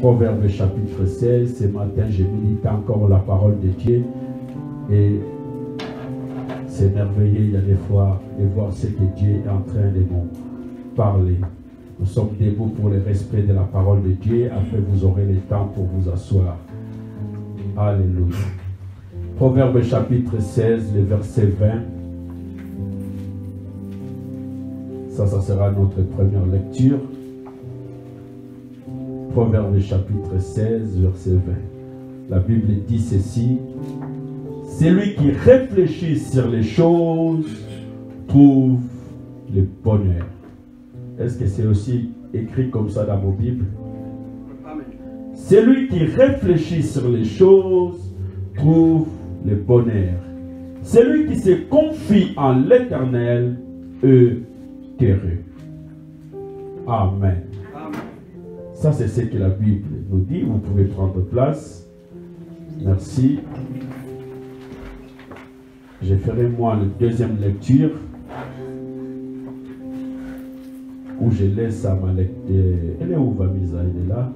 Proverbes chapitre 16. Ce matin, j'ai médité encore la parole de Dieu. Et c'est merveilleux, il y a des fois, de voir ce que Dieu est en train de nous parler. Nous sommes debout pour le respect de la parole de Dieu. Après, vous aurez le temps pour vous asseoir. Alléluia. Proverbes chapitre 16, le verset 20. Ça sera notre première lecture. Proverbes chapitre 16, verset 20. La Bible dit ceci. Celui qui réfléchit sur les choses trouve le bonheur. Est-ce que c'est aussi écrit comme ça dans vos Bibles? Celui qui réfléchit sur les choses trouve le bonheur. Celui qui se confie en l'Éternel est heureux. Amen. Ça, c'est ce que la Bible nous dit. Vous pouvez prendre place. Merci. Je ferai moi la deuxième lecture où je laisse à ma lecture. Elle est où, Vamisa? Elle est là.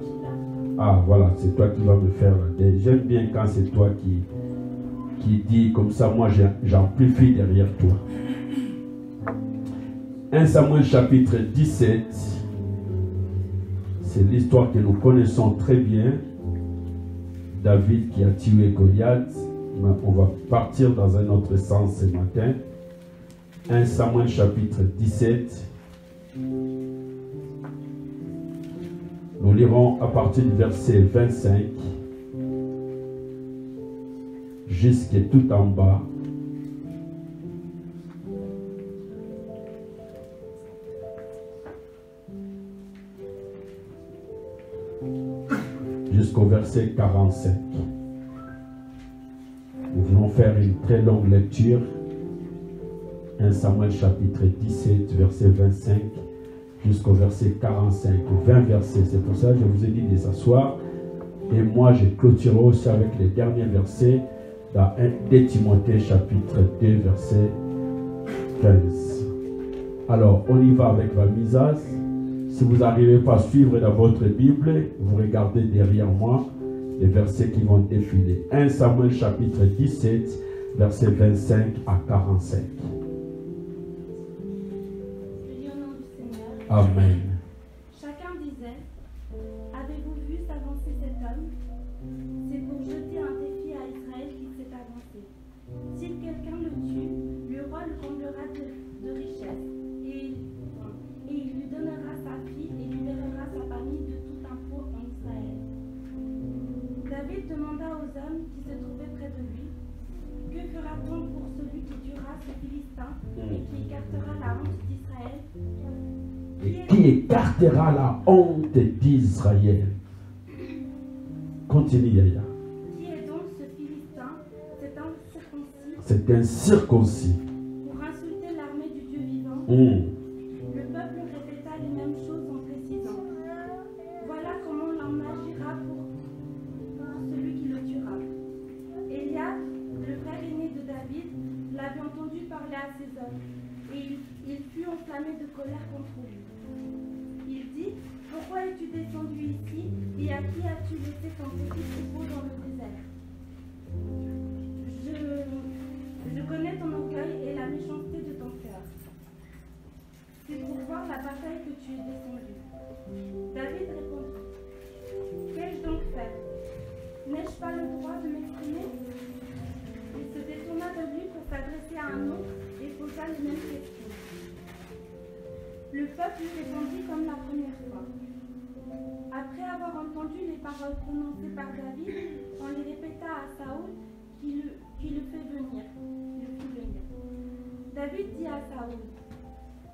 Ah, voilà, c'est toi qui vas me faire la deuxième. J'aime bien quand c'est toi qui dis comme ça, moi j'amplifie derrière toi. 1 Samuel chapitre 17. C'est l'histoire que nous connaissons très bien. David qui a tué Goliath. On va partir dans un autre sens ce matin. 1 Samuel chapitre 17. Nous lirons à partir du verset 25 jusqu'à tout en bas. Jusqu'au verset 45. Nous venons faire une très longue lecture. 1 Samuel chapitre 17, verset 25 jusqu'au verset 45. 20 versets. C'est pour ça que je vous ai dit de s'asseoir. Et moi, je clôturerai aussi avec les derniers versets dans 2 Timothée chapitre 2, verset 15. Alors, on y va avec Valmisas. Si vous n'arrivez pas à suivre dans votre Bible, vous regardez derrière moi les versets qui vont défiler. 1 Samuel chapitre 17, verset 25 à 45. Amen. Chacun disait, avez-vous vu s'avancer cet homme? C'est pour jeter un défi à Israël qu'il s'est avancé. Si quelqu'un le tue, le roi le comblera de richesses, et il lui donnera sa fille et libérera sa famille de tout impôt en Israël. David demanda aux hommes qui se trouvaient près de lui, que fera-t-on pour celui qui tuera ce Philistin et qui écartera la honte d'Israël? Et qui écartera la honte d'Israël. Continue, Yaya. Qui est donc ce Philistin? C'est un circoncis. C'est un circoncis. Pour insulter l'armée du Dieu vivant. Le peuple répéta les mêmes choses en précisant. Voilà comment l'on agira pour celui qui le tuera. Eliab, le frère aîné de David, l'avait entendu parler à ses hommes, et il fut enflammé de colère contre lui. Il dit, pourquoi es-tu descendu ici, et à qui as-tu laissé ton petit troupeau dans le désert? Je connais ton orgueil et la méchanceté de ton cœur. C'est pour voir la bataille que tu es descendu. David répondit, qu'ai-je donc fait? N'ai-je pas le droit de m'exprimer? Il se détourna de lui pour s'adresser à un autre et posa les mêmes questions. Le peuple lui répondit comme la première fois. Après avoir entendu les paroles prononcées par David, on les répéta à Saoul qui le fit venir. David dit à Saoul,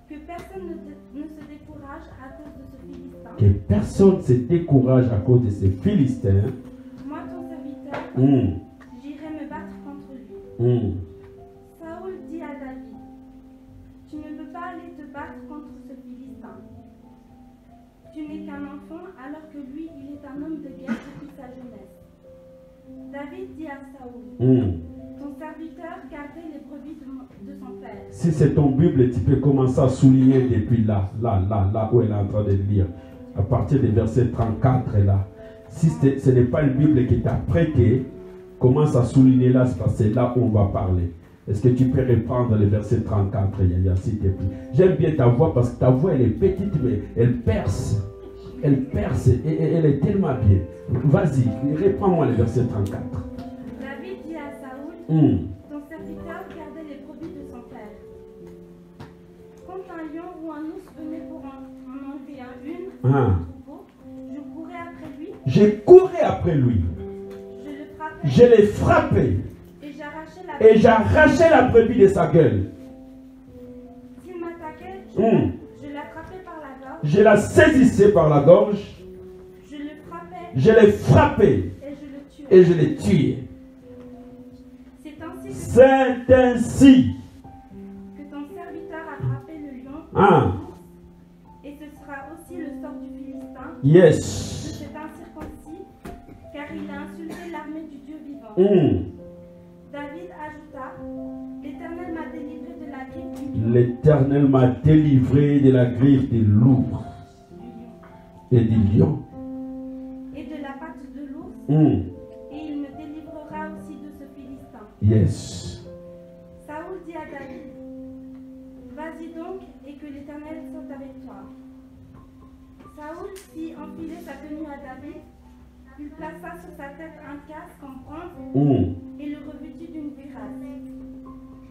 que personne ne se décourage à cause de ce Philistin. Que personne ne se décourage à cause de ce Philistin. Moi, ton serviteur, j'irai me battre contre lui. Saoul dit à David, tu ne peux pas aller te battre contre ce Philistin. Tu n'es qu'un enfant alors que lui, il est un homme de guerre depuis sa jeunesse. David dit à Saoul, ton serviteur gardait les brebis de son père. Si c'est ton Bible, tu peux commencer à souligner depuis là où elle est en train de lire. À partir du verset 34 là. si ce n'est pas une Bible qui t'a prêté, commence à souligner là, parce que c'est là où on va parler. Est-ce que tu peux reprendre le verset 34, Yaya, s'il te plaît? J'aime bien ta voix parce que ta voix, elle est petite, mais elle perce. Elle perce et elle est tellement bien. Vas-y, reprends-moi le verset 34. David dit à Saoul, ton serviteur gardait les brebis de son père. Quand un lion ou un ours venait pour en enlever une, troupeau, je courais après lui. J'ai couru après lui. Je l'ai frappé. Et j'arrachais la brebis de sa gueule. S'il m'attaquait, je l'attrapais par la gorge. Je la saisissais par la gorge. Je l'ai frappé. Et je l'ai tué. C'est ainsi que ton serviteur a frappé le lion. Et ce sera aussi le sort du Philistin. Yes. De cet incirconcis, car il a insulté l'armée du Dieu vivant. David ajouta, l'Éternel m'a délivré de la griffe du lion. L'Éternel m'a délivré de la griffe des loups et des lions. Et de la patte de l'ours. Et il me délivrera aussi de ce Philistin. Yes. Saoul dit à David, vas-y donc et que l'Éternel soit avec toi. Saoul fit enfiler sa tenue à David. Il plaça sur sa tête un casque en bronze et le revêtit d'une cuirasse.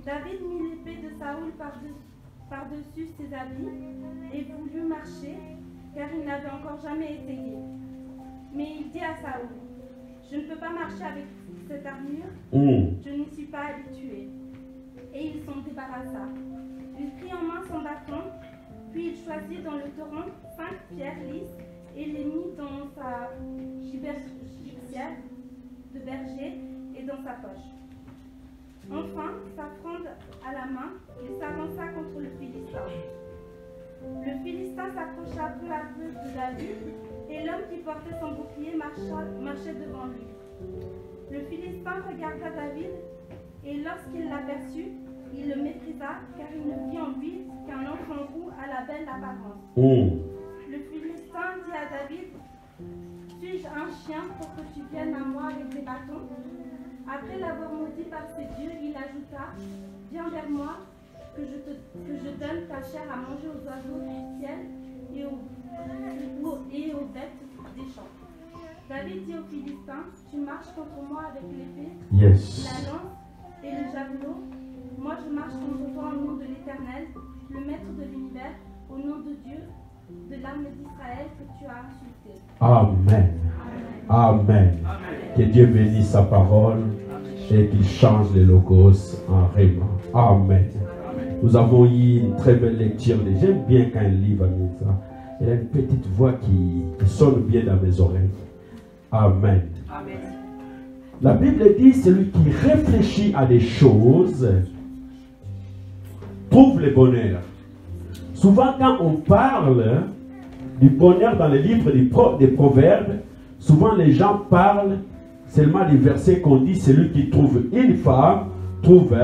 David mit l'épée de Saoul par-dessus ses habits et voulut marcher, car il n'avait encore jamais essayé. Mais il dit à Saoul, je ne peux pas marcher avec cette armure, je n'y suis pas habitué. Et il s'en débarrassa. Il prit en main son bâton, puis il choisit dans le torrent 5 pierres lisses et les mit dans sa gibecière de berger et dans sa poche. Enfin, sa fronde à la main, il s'avança contre le Philistin. Le Philistin s'approcha peu à peu de David, et l'homme qui portait son bouclier marchait devant lui. Le Philistin regarda David, et lorsqu'il l'aperçut, il le méprisa, car il ne vit en lui qu'un enfant roux à la belle apparence. Le Philistin dit à David, suis-je un chien pour que tu viennes à moi avec des bâtons? Après l'avoir maudit par ses dieux, il ajouta, viens vers moi, que je donne ta chair à manger aux oiseaux du ciel et aux bêtes des champs. David dit aux Philistins, tu marches contre moi avec l'épée, la lance et le javelot. Moi je marche contre toi au nom de l'Éternel, le maître de l'univers, au nom de Dieu, de l'armée d'Israël que tu as insulté. Amen. Amen. Que Dieu bénisse sa parole et qu'il change les logos en rhéma. Amen. Nous avons eu une très belle lecture. J'aime bien quand un livre a mis ça. Il a une petite voix qui sonne bien dans mes oreilles. Amen. Amen. La Bible dit, celui qui réfléchit à des choses trouve le bonheur. Souvent quand on parle du bonheur dans les livres des proverbes, souvent les gens parlent seulement des versets qu'on dit, celui qui trouve une femme trouve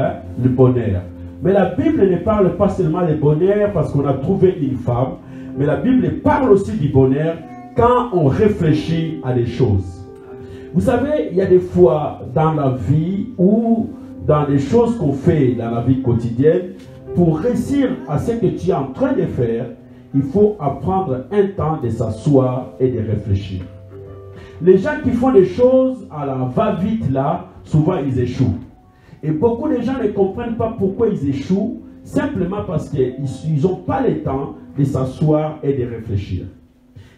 le bonheur. Mais la Bible ne parle pas seulement du bonheur parce qu'on a trouvé une femme, mais la Bible parle aussi du bonheur quand on réfléchit à des choses. Vous savez, il y a des fois dans la vie ou dans les choses qu'on fait dans la vie quotidienne, pour réussir à ce que tu es en train de faire, il faut apprendre un temps de s'asseoir et de réfléchir. Les gens qui font des choses à la va-vite là, souvent ils échouent. Et beaucoup de gens ne comprennent pas pourquoi ils échouent, simplement parce qu'ils n'ont pas le temps de s'asseoir et de réfléchir.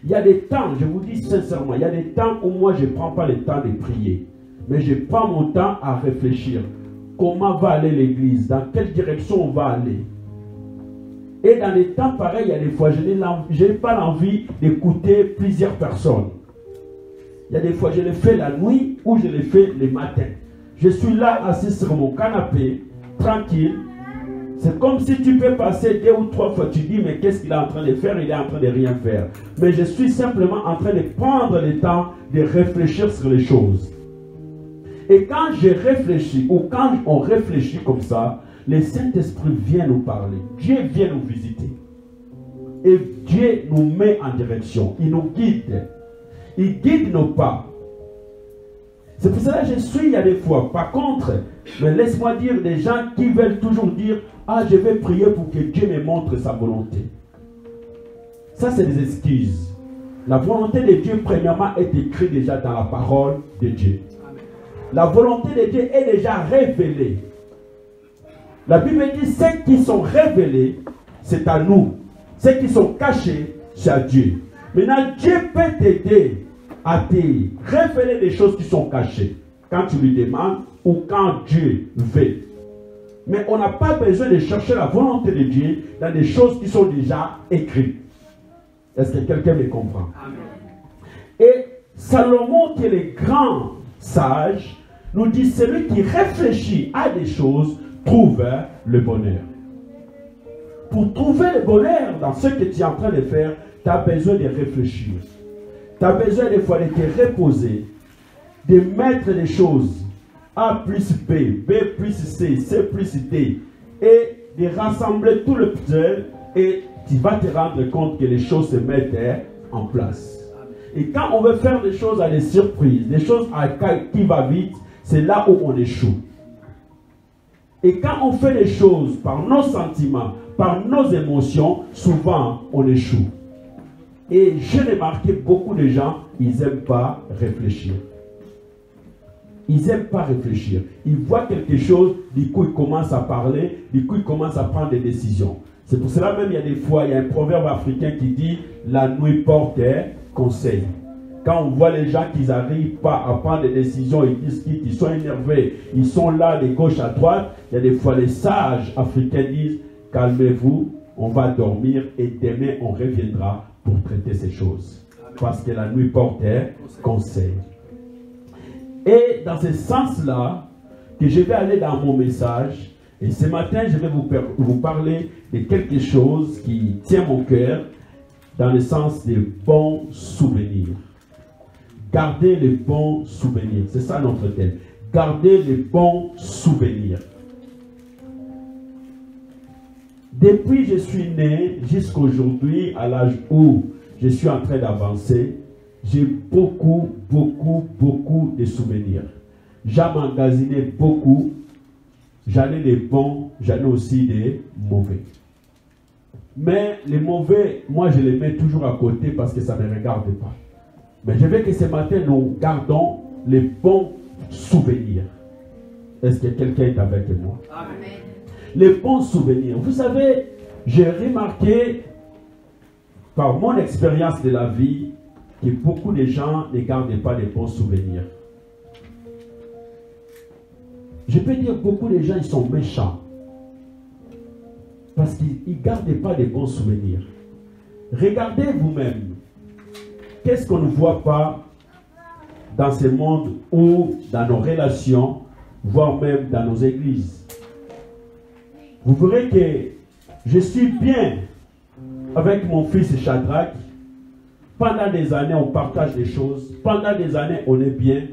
Il y a des temps, je vous dis sincèrement, il y a des temps où moi je ne prends pas le temps de prier. Mais je prends mon temps à réfléchir. Comment va aller l'église? Dans quelle direction on va aller? Et dans des temps pareils, il y a des fois, je n'ai pas l'envie d'écouter plusieurs personnes. Il y a des fois, je le fais la nuit ou je le fais le matin. Je suis là assis sur mon canapé, tranquille. C'est comme si tu peux passer 2 ou 3 fois, tu dis, mais qu'est-ce qu'il est en train de faire? Il est en train de rien faire. Mais je suis simplement en train de prendre le temps de réfléchir sur les choses. Et quand je réfléchis, ou quand on réfléchit comme ça, le Saint-Esprit vient nous parler. Dieu vient nous visiter. Et Dieu nous met en direction. Il nous guide. Il guide nos pas. C'est pour cela que je suis, il y a des fois. Par contre, mais laisse-moi dire, des gens qui veulent toujours dire, ah, je vais prier pour que Dieu me montre sa volonté. Ça, c'est des excuses. La volonté de Dieu, premièrement, est écrite déjà dans la parole de Dieu. La volonté de Dieu est déjà révélée. La Bible dit, ceux qui sont révélés, c'est à nous. Ceux qui sont cachés, c'est à Dieu. Maintenant, Dieu peut t'aider à te révéler des choses qui sont cachées. Quand tu lui demandes ou quand Dieu veut. Mais on n'a pas besoin de chercher la volonté de Dieu dans des choses qui sont déjà écrites. Est-ce que quelqu'un me comprend? Amen. Et Salomon, qui est le grand sage, nous dit, celui qui réfléchit à des choses trouve le bonheur. Pour trouver le bonheur dans ce que tu es en train de faire, tu as besoin de réfléchir. Tu as besoin des fois de te reposer, de mettre les choses A plus B, B plus C, C plus D, et de rassembler tout le puzzle, et tu vas te rendre compte que les choses se mettent en place. Et quand on veut faire des choses à des surprises, des choses qui vont vite, c'est là où on échoue. Et quand on fait les choses par nos sentiments, par nos émotions, souvent on échoue. Et j'ai remarqué beaucoup de gens, ils n'aiment pas réfléchir. Ils n'aiment pas réfléchir. Ils voient quelque chose, du coup ils commencent à parler, du coup ils commencent à prendre des décisions. C'est pour cela même il y a des fois, il y a un proverbe africain qui dit « La nuit porte conseil ». Quand on voit les gens qui n'arrivent pas à prendre des décisions, ils disent qu'ils sont énervés, ils sont là de gauche à droite, il y a des fois les sages africains disent « Calmez-vous, on va dormir et demain on reviendra pour traiter ces choses. » Parce que la nuit porte conseil. Et dans ce sens-là, que je vais aller dans mon message, et ce matin, je vais vous parler de quelque chose qui tient mon cœur dans le sens des bons souvenirs. Garder les bons souvenirs. C'est ça notre thème. Garder les bons souvenirs. Depuis que je suis né jusqu'à aujourd'hui, à l'âge où je suis en train d'avancer, j'ai beaucoup de souvenirs. J'ai emmagasiné beaucoup. J'en ai des bons, j'en ai aussi des mauvais. Mais les mauvais, moi je les mets toujours à côté parce que ça ne me regarde pas. Mais je veux que ce matin nous gardons les bons souvenirs. Est-ce que quelqu'un est avec moi? Amen. Les bons souvenirs. Vous savez, j'ai remarqué par mon expérience de la vie que beaucoup de gens ne gardent pas de bons souvenirs. Je peux dire que beaucoup de gens ils sont méchants parce qu'ils ne gardent pas de bons souvenirs. Regardez vous-même. Qu'est-ce qu'on ne voit pas dans ce monde ou dans nos relations, voire même dans nos églises? Vous verrez que je suis bien avec mon fils Shadrach. Pendant des années, on partage des choses. Pendant des années, on est bien.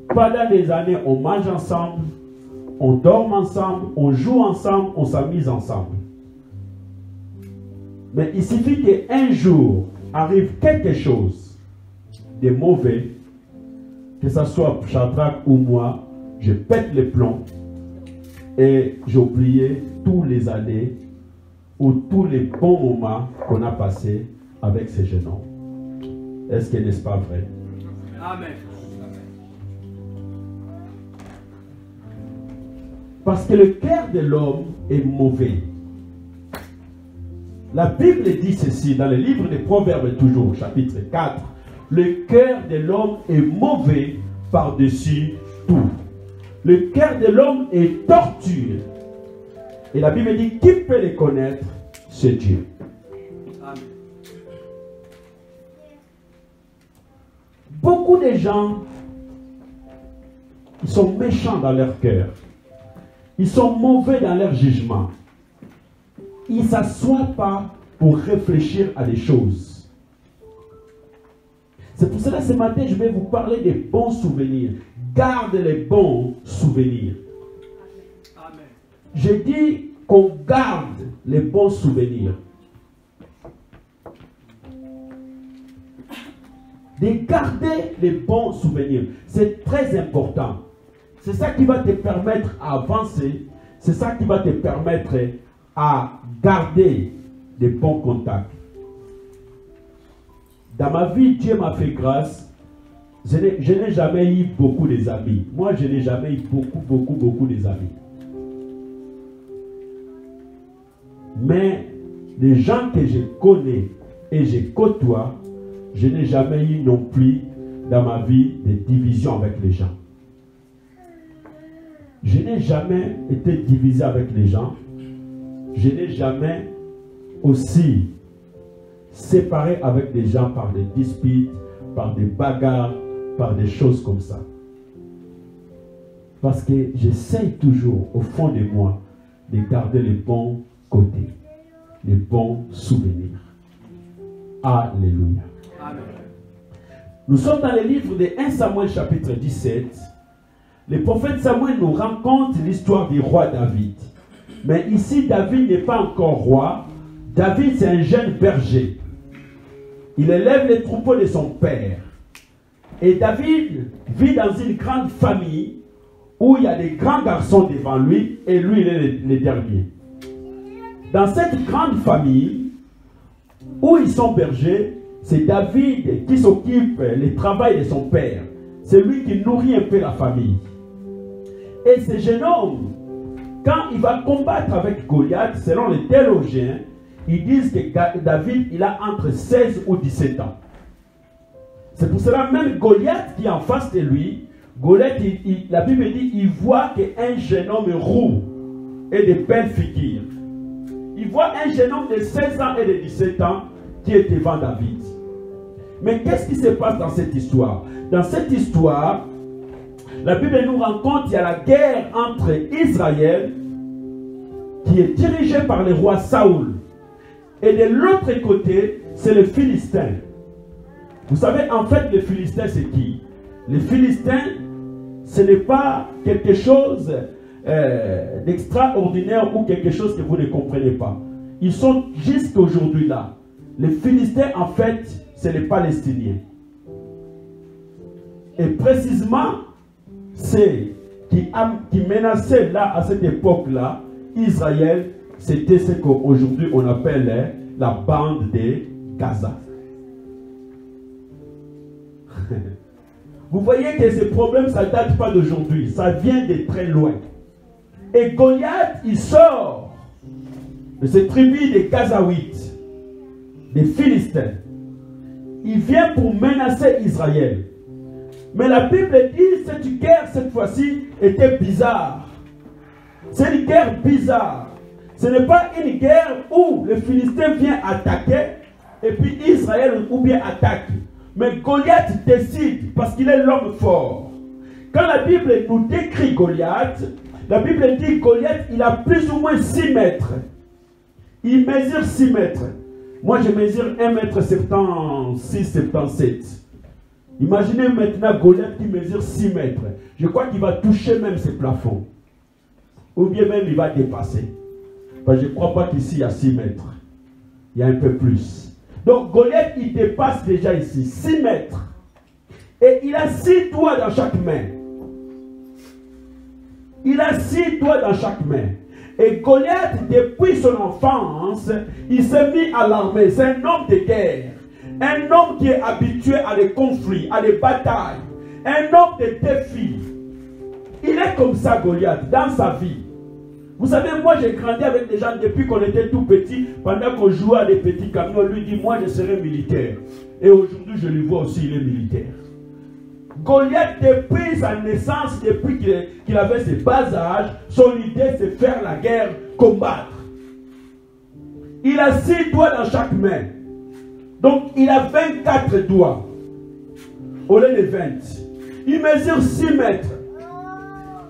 Pendant des années, on mange ensemble. On dort ensemble. On joue ensemble. On s'amuse ensemble. Mais il suffit qu'un jour arrive quelque chose de mauvais, que ce soit Shadrach ou moi, je pète les plombs et j'ai oublié tous les années ou tous les bons moments qu'on a passés avec ces jeunes hommes. Est-ce que n'est-ce pas vrai? Amen. Parce que le cœur de l'homme est mauvais. La Bible dit ceci dans le livre des Proverbes toujours, chapitre 4. Le cœur de l'homme est mauvais par-dessus tout. Le cœur de l'homme est tortueux. Et la Bible dit, qui peut le connaître? C'est Dieu. Amen. Beaucoup de gens, ils sont méchants dans leur cœur. Ils sont mauvais dans leur jugement. Ils ne s'assoient pas pour réfléchir à des choses. C'est pour cela ce matin, je vais vous parler des bons souvenirs. Garde les bons souvenirs. Amen. Je dis qu'on garde les bons souvenirs. de garder les bons souvenirs. C'est très important. C'est ça qui va te permettre d'avancer. C'est ça qui va te permettre à garder des bons contacts. Dans ma vie, Dieu m'a fait grâce. Je n'ai jamais eu beaucoup d'amis. Moi, je n'ai jamais eu beaucoup d'amis. Mais les gens que je connais et je côtoie, je n'ai jamais eu non plus dans ma vie de division avec les gens. Je n'ai jamais été divisé avec les gens. Je n'ai jamais aussi séparé avec des gens par des disputes, par des bagarres, par des choses comme ça. Parce que j'essaie toujours, au fond de moi, de garder les bons côtés, les bons souvenirs. Alléluia. Amen. Nous sommes dans le livre de 1 Samuel chapitre 17. Le prophète Samuel nous raconte l'histoire du roi David. Mais ici, David n'est pas encore roi. David, c'est un jeune berger. Il élève les troupeaux de son père. Et David vit dans une grande famille où il y a des grands garçons devant lui et lui, il est le dernier. Dans cette grande famille où ils sont bergers, c'est David qui s'occupe du travail de son père. C'est lui qui nourrit un peu la famille. Et ce jeune homme, quand il va combattre avec Goliath, selon les théologiens, ils disent que David, il a entre 16 ou 17 ans. C'est pour cela même Goliath qui est en face de lui, Goliath, la Bible dit, il voit qu'un jeune homme roux et de belles figures. Il voit un jeune homme de 16 ans et de 17 ans qui est devant David. Mais qu'est-ce qui se passe dans cette histoire? Dans cette histoire, la Bible nous rend compte qu'il y a la guerre entre Israël, qui est dirigée par le roi Saoul. Et de l'autre côté, c'est les Philistins. Vous savez, en fait, les Philistins, c'est qui? Les Philistins, ce n'est pas quelque chose d'extraordinaire ou quelque chose que vous ne comprenez pas. Ils sont jusqu'aujourd'hui là. Les Philistins, en fait, c'est les Palestiniens. Et précisément, c'est qui menaçait là, à cette époque-là, Israël, c'était ce qu'aujourd'hui on appelle la bande de Gaza. Vous voyez que ce problème, ça ne date pas d'aujourd'hui, ça vient de très loin. Et Goliath, il sort de cette tribu des Gazaouites, des Philistins. Il vient pour menacer Israël. Mais la Bible dit que cette guerre, cette fois-ci, était bizarre. C'est une guerre bizarre. Ce n'est pas une guerre où le Philistin vient attaquer et puis Israël ou bien attaque. Mais Goliath décide parce qu'il est l'homme fort. Quand la Bible nous décrit Goliath, la Bible dit que Goliath, il a plus ou moins 6 mètres. Il mesure 6 mètres. Moi, je mesure 1m76, 77. Imaginez maintenant Goliath qui mesure 6 mètres. Je crois qu'il va toucher même ses plafonds. Ou bien même il va dépasser. Parce que je ne crois pas qu'ici il y a 6 mètres. Il y a un peu plus. Donc Goliath, il dépasse déjà ici 6 mètres. Et il a 6 doigts dans chaque main. Il a 6 doigts dans chaque main. Et Goliath, depuis son enfance, il s'est mis à l'armée. C'est un homme de guerre. Un homme qui est habitué à des conflits, à des batailles. Un homme de défis. Il est comme ça, Goliath, dans sa vie. Vous savez, moi j'ai grandi avec des gens depuis qu'on était tout petit. Pendant qu'on jouait à des petits camions, lui dit, moi je serai militaire. Et aujourd'hui, je lui vois aussi, il est militaire. Goliath, depuis sa naissance, depuis qu'il avait ses bas âges, son idée c'est faire la guerre, combattre. Il a 6 doigts dans chaque main. Donc il a 24 doigts. Au lieu de 20. Il mesure 6 mètres.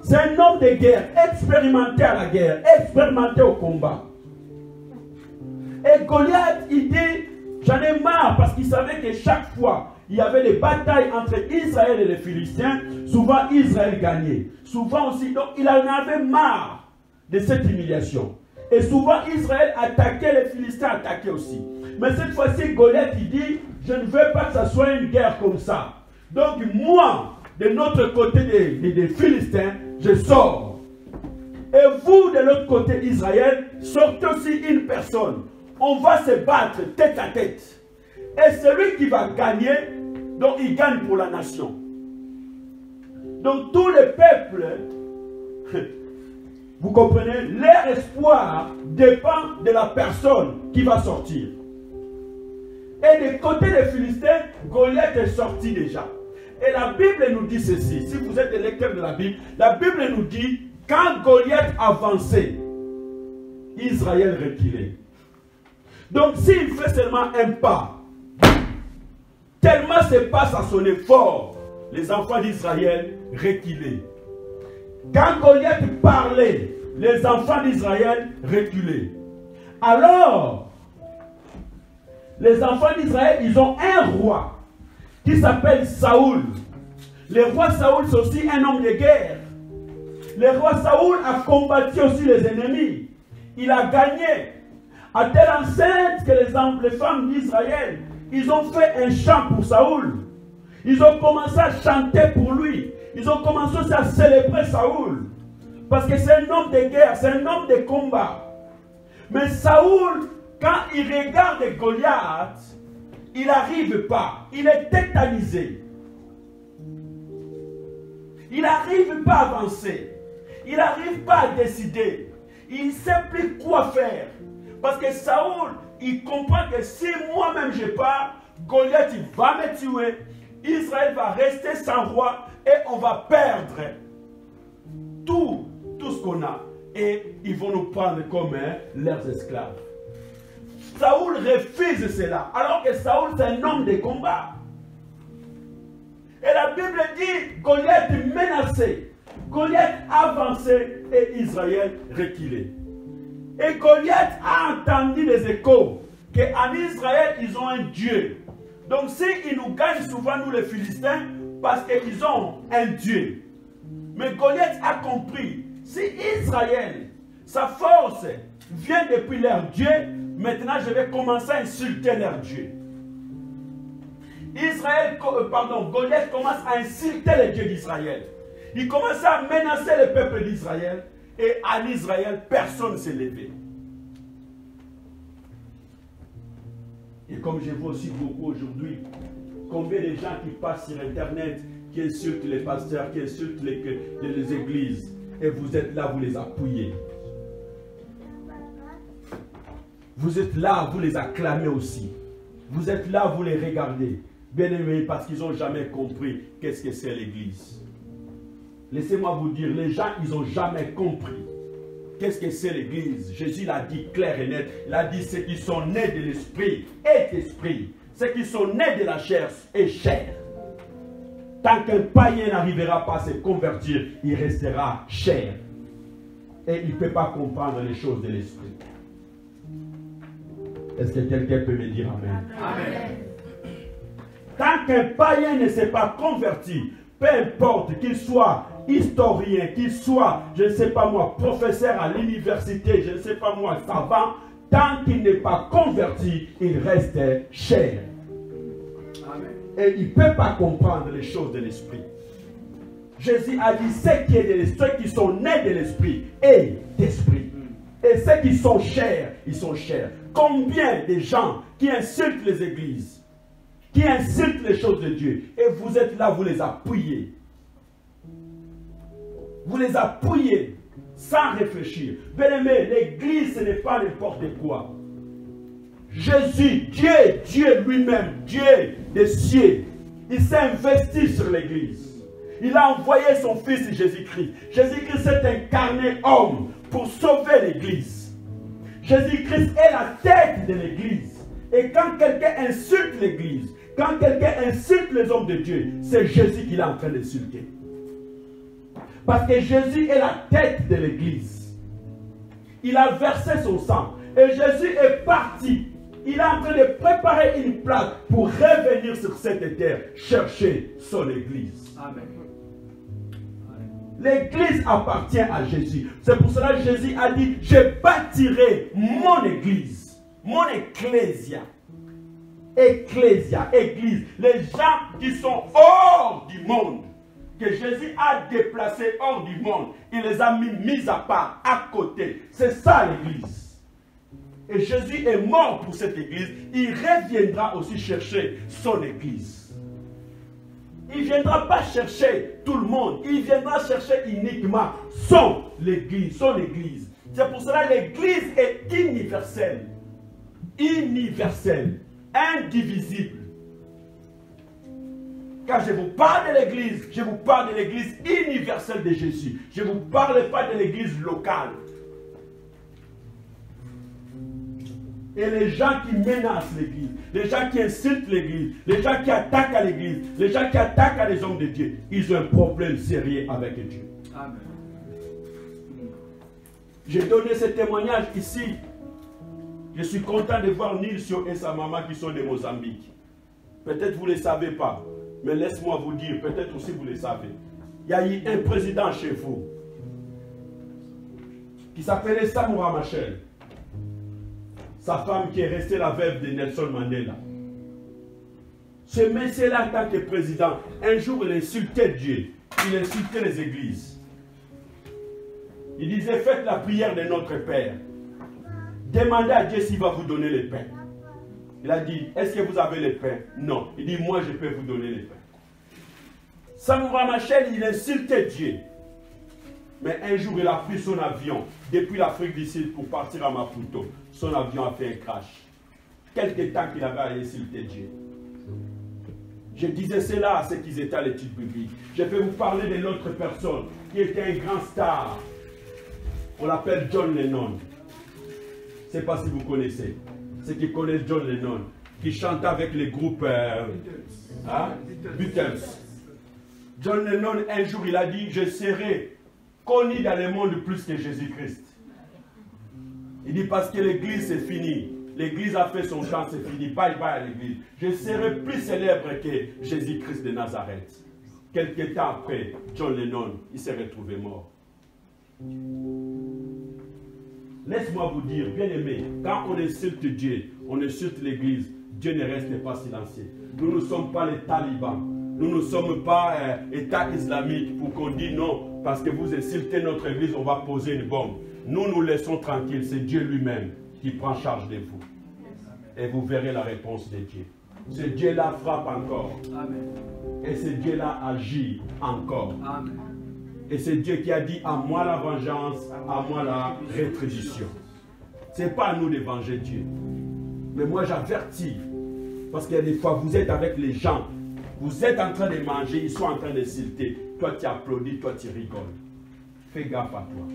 C'est un homme de guerre, expérimenté à la guerre, expérimenté au combat. Et Goliath, il dit, j'en ai marre, parce qu'il savait que chaque fois, il y avait des batailles entre Israël et les Philistins. Souvent, Israël gagnait. Souvent aussi, donc il en avait marre de cette humiliation. Et souvent, Israël attaquait, les Philistins attaquaient aussi. Mais cette fois-ci, Goliath, il dit, je ne veux pas que ça soit une guerre comme ça. Donc moi, de notre côté des Philistins, je sors. Et vous, de l'autre côté d'Israël, sortez aussi une personne. On va se battre tête à tête. Et celui qui va gagner, donc il gagne pour la nation. Donc tous les peuples, vous comprenez, leur espoir dépend de la personne qui va sortir. Et du côté des Philistins, Goliath est sorti déjà. Et la Bible nous dit ceci, si vous êtes des lecteurs de la Bible nous dit, quand Goliath avançait, Israël reculait. Donc s'il fait seulement un pas, tellement ce pas ça sonnait fort, les enfants d'Israël reculaient. Quand Goliath parlait, les enfants d'Israël reculaient. Alors, les enfants d'Israël, ils ont un roi qui s'appelle Saoul. Le roi Saoul, c'est aussi un homme de guerre. Le roi Saoul a combattu aussi les ennemis. Il a gagné. À telle enceinte que les femmes d'Israël, ils ont fait un chant pour Saoul. Ils ont commencé à chanter pour lui. Ils ont commencé aussi à célébrer Saoul. Parce que c'est un homme de guerre, c'est un homme de combat. Mais Saoul, quand il regarde Goliath, il n'arrive pas. Il est tétanisé. Il n'arrive pas à avancer. Il n'arrive pas à décider. Il ne sait plus quoi faire. Parce que Saoul, il comprend que si moi-même je pars, Goliath il va me tuer. Israël va rester sans roi et on va perdre tout ce qu'on a. Et ils vont nous prendre comme leurs esclaves. Saoul refuse cela. Alors que Saoul c'est un homme de combat. Et la Bible dit Goliath menacé. Goliath avançait et Israël reculait. Et Goliath a entendu les échos qu'en Israël ils ont un Dieu. Donc s'ils nous gagnent souvent nous les Philistins parce qu'ils ont un Dieu. Mais Goliath a compris, si Israël, sa force vient depuis leur Dieu, maintenant je vais commencer à insulter leur Dieu. Goliath commence à insulter les dieux d'Israël. Il commence à menacer le peuple d'Israël. Et en Israël, personne ne s'est levé. Et comme je vois aussi beaucoup aujourd'hui, combien de gens qui passent sur Internet, qui insultent les pasteurs, qui insultent les églises. Et vous êtes là, vous les appuyez. Vous êtes là, vous les acclamez aussi. Vous êtes là, vous les regardez. Bien aimés, parce qu'ils n'ont jamais compris qu'est-ce que c'est l'église. Laissez-moi vous dire, les gens, ils n'ont jamais compris qu'est-ce que c'est l'église. Jésus l'a dit clair et net. Il a dit, ceux qui sont nés de l'esprit est esprit. Ceux qui sont nés de la chair est chair. Tant qu'un païen n'arrivera pas à se convertir, il restera chair. Et il ne peut pas comprendre les choses de l'esprit. Est-ce que quelqu'un peut me dire Amen? Amen. Tant qu'un païen ne s'est pas converti, peu importe qu'il soit historien, qu'il soit, je ne sais pas moi, professeur à l'université, je ne sais pas moi, savant, tant qu'il n'est pas converti, il reste chair. Amen. Et il ne peut pas comprendre les choses de l'esprit. Jésus a dit, ceux qui sont nés de l'esprit et d'esprit. Et ceux qui sont chers, ils sont chers. Combien de gens qui insultent les églises, qui insultent les choses de Dieu, et vous êtes là, vous les appuyez. Vous les appuyez sans réfléchir. Bien-aimé, l'église, ce n'est pas n'importe quoi. Jésus, Dieu lui-même, Dieu des cieux, il s'est investi sur l'église. Il a envoyé son fils Jésus-Christ. Jésus-Christ s'est incarné homme pour sauver l'église. Jésus-Christ est la tête de l'église. Et quand quelqu'un insulte l'église, quand quelqu'un insulte les hommes de Dieu, c'est Jésus qui est en train d'insulter. Parce que Jésus est la tête de l'église. Il a versé son sang. Et Jésus est parti. Il est en train de préparer une place pour revenir sur cette terre, chercher son église. Amen. L'église appartient à Jésus. C'est pour cela que Jésus a dit, je bâtirai mon église, mon ecclésia. Ecclésia, église, les gens qui sont hors du monde, que Jésus a déplacés hors du monde, il les a mis à part, à côté. C'est ça l'église. Et Jésus est mort pour cette église, il reviendra aussi chercher son église. Il ne viendra pas chercher tout le monde, il viendra chercher uniquement son église. C'est pour cela que l'église est universelle. Universelle. Indivisible. Quand je vous parle de l'église, je vous parle de l'église universelle de Jésus. Je ne vous parle pas de l'église locale. Et les gens qui menacent l'église, les gens qui insultent l'église, les gens qui attaquent à l'église, les gens qui attaquent à les hommes de Dieu, ils ont un problème sérieux avec Dieu. Amen. J'ai donné ce témoignage ici. Je suis content de voir Nilsio et sa maman qui sont de Mozambique. Peut-être vous ne le savez pas, mais laisse-moi vous dire, peut-être aussi vous le savez. Il y a eu un président chez vous qui s'appelait Samora Machel. Sa femme qui est restée la veuve de Nelson Mandela. Ce monsieur-là, en tant que président, un jour il insultait Dieu, il insultait les églises. Il disait, faites la prière de notre Père. Demandez à Dieu s'il va vous donner le pain. Il a dit, est-ce que vous avez le pain? Non. Il dit, moi je peux vous donner le pain. Samora Machel, il insultait Dieu. Mais un jour, il a pris son avion depuis l'Afrique du Sud pour partir à Maputo. Son avion a fait un crash. Quelque temps qu'il avait insulté Dieu. Je disais cela à ceux qui étaient à l'étude biblique. Je vais vous parler de l'autre personne qui était un grand star. On l'appelle John Lennon. Je ne sais pas si vous connaissez. Ceux qui connaissent John Lennon, qui chantait avec les groupes Beatles. John Lennon, un jour, il a dit, je serai connu dans le monde plus que Jésus-Christ. Il dit, parce que l'église, c'est fini. L'église a fait son temps, c'est fini. Bye bye à l'église. Je serai plus célèbre que Jésus-Christ de Nazareth. Quelques temps après, John Lennon, il s'est retrouvé mort. Laisse-moi vous dire, bien aimé, quand on insulte Dieu, on insulte l'église, Dieu ne reste pas silencieux. Nous ne sommes pas les talibans. Nous ne sommes pas État islamique pour qu'on dise non, parce que vous insultez notre église, on va poser une bombe. Nous nous laissons tranquilles, c'est Dieu lui-même qui prend charge de vous. Et vous verrez la réponse de Dieu. Ce Dieu-là frappe encore. Amen. Et ce Dieu-là agit encore. Amen. Et c'est Dieu qui a dit, à moi la vengeance, à moi la rétribution. Ce n'est pas à nous de venger Dieu. Mais moi j'avertis, parce qu'il y a des fois, vous êtes avec les gens, vous êtes en train de manger, ils sont en train de d'insulter. Toi tu applaudis, toi tu rigoles. Fais gaffe à toi.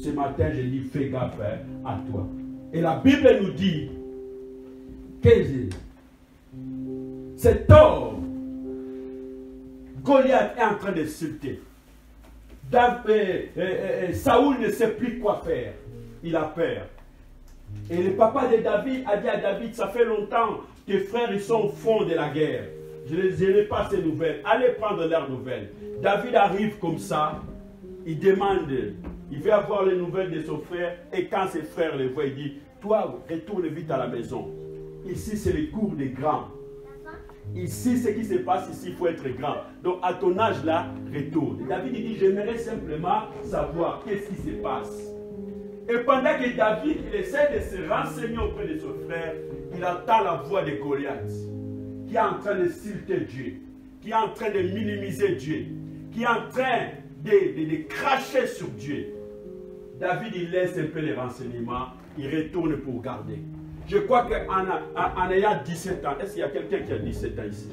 Ce matin, je dis, fais gaffe à toi. Et la Bible nous dit que cet homme, Goliath est en train d'insulter. Saoul ne sait plus quoi faire. Il a peur. Et le papa de David a dit à David, ça fait longtemps, tes frères ils sont au fond de la guerre. Je n'ai pas ces nouvelles. Allez prendre leurs nouvelles. David arrive comme ça. Il demande, il veut avoir les nouvelles de son frère. Et quand ses frères le voient, il dit, toi, retourne vite à la maison. Ici, c'est le cours des grands. Ici, ce qui se passe ici, il faut être grand. Donc, à ton âge là, retourne. Et David il dit, j'aimerais simplement savoir qu'est-ce qui se passe. Et pendant que David il essaie de se renseigner auprès de son frère, il entend la voix de Goliath, qui est en train de d'insulter Dieu, qui est en train de minimiser Dieu, qui est en train de cracher sur Dieu. David, il laisse un peu les renseignements, il retourne pour garder. Je crois qu'en ayant 17 ans, est-ce qu'il y a quelqu'un qui a 17 ans ici?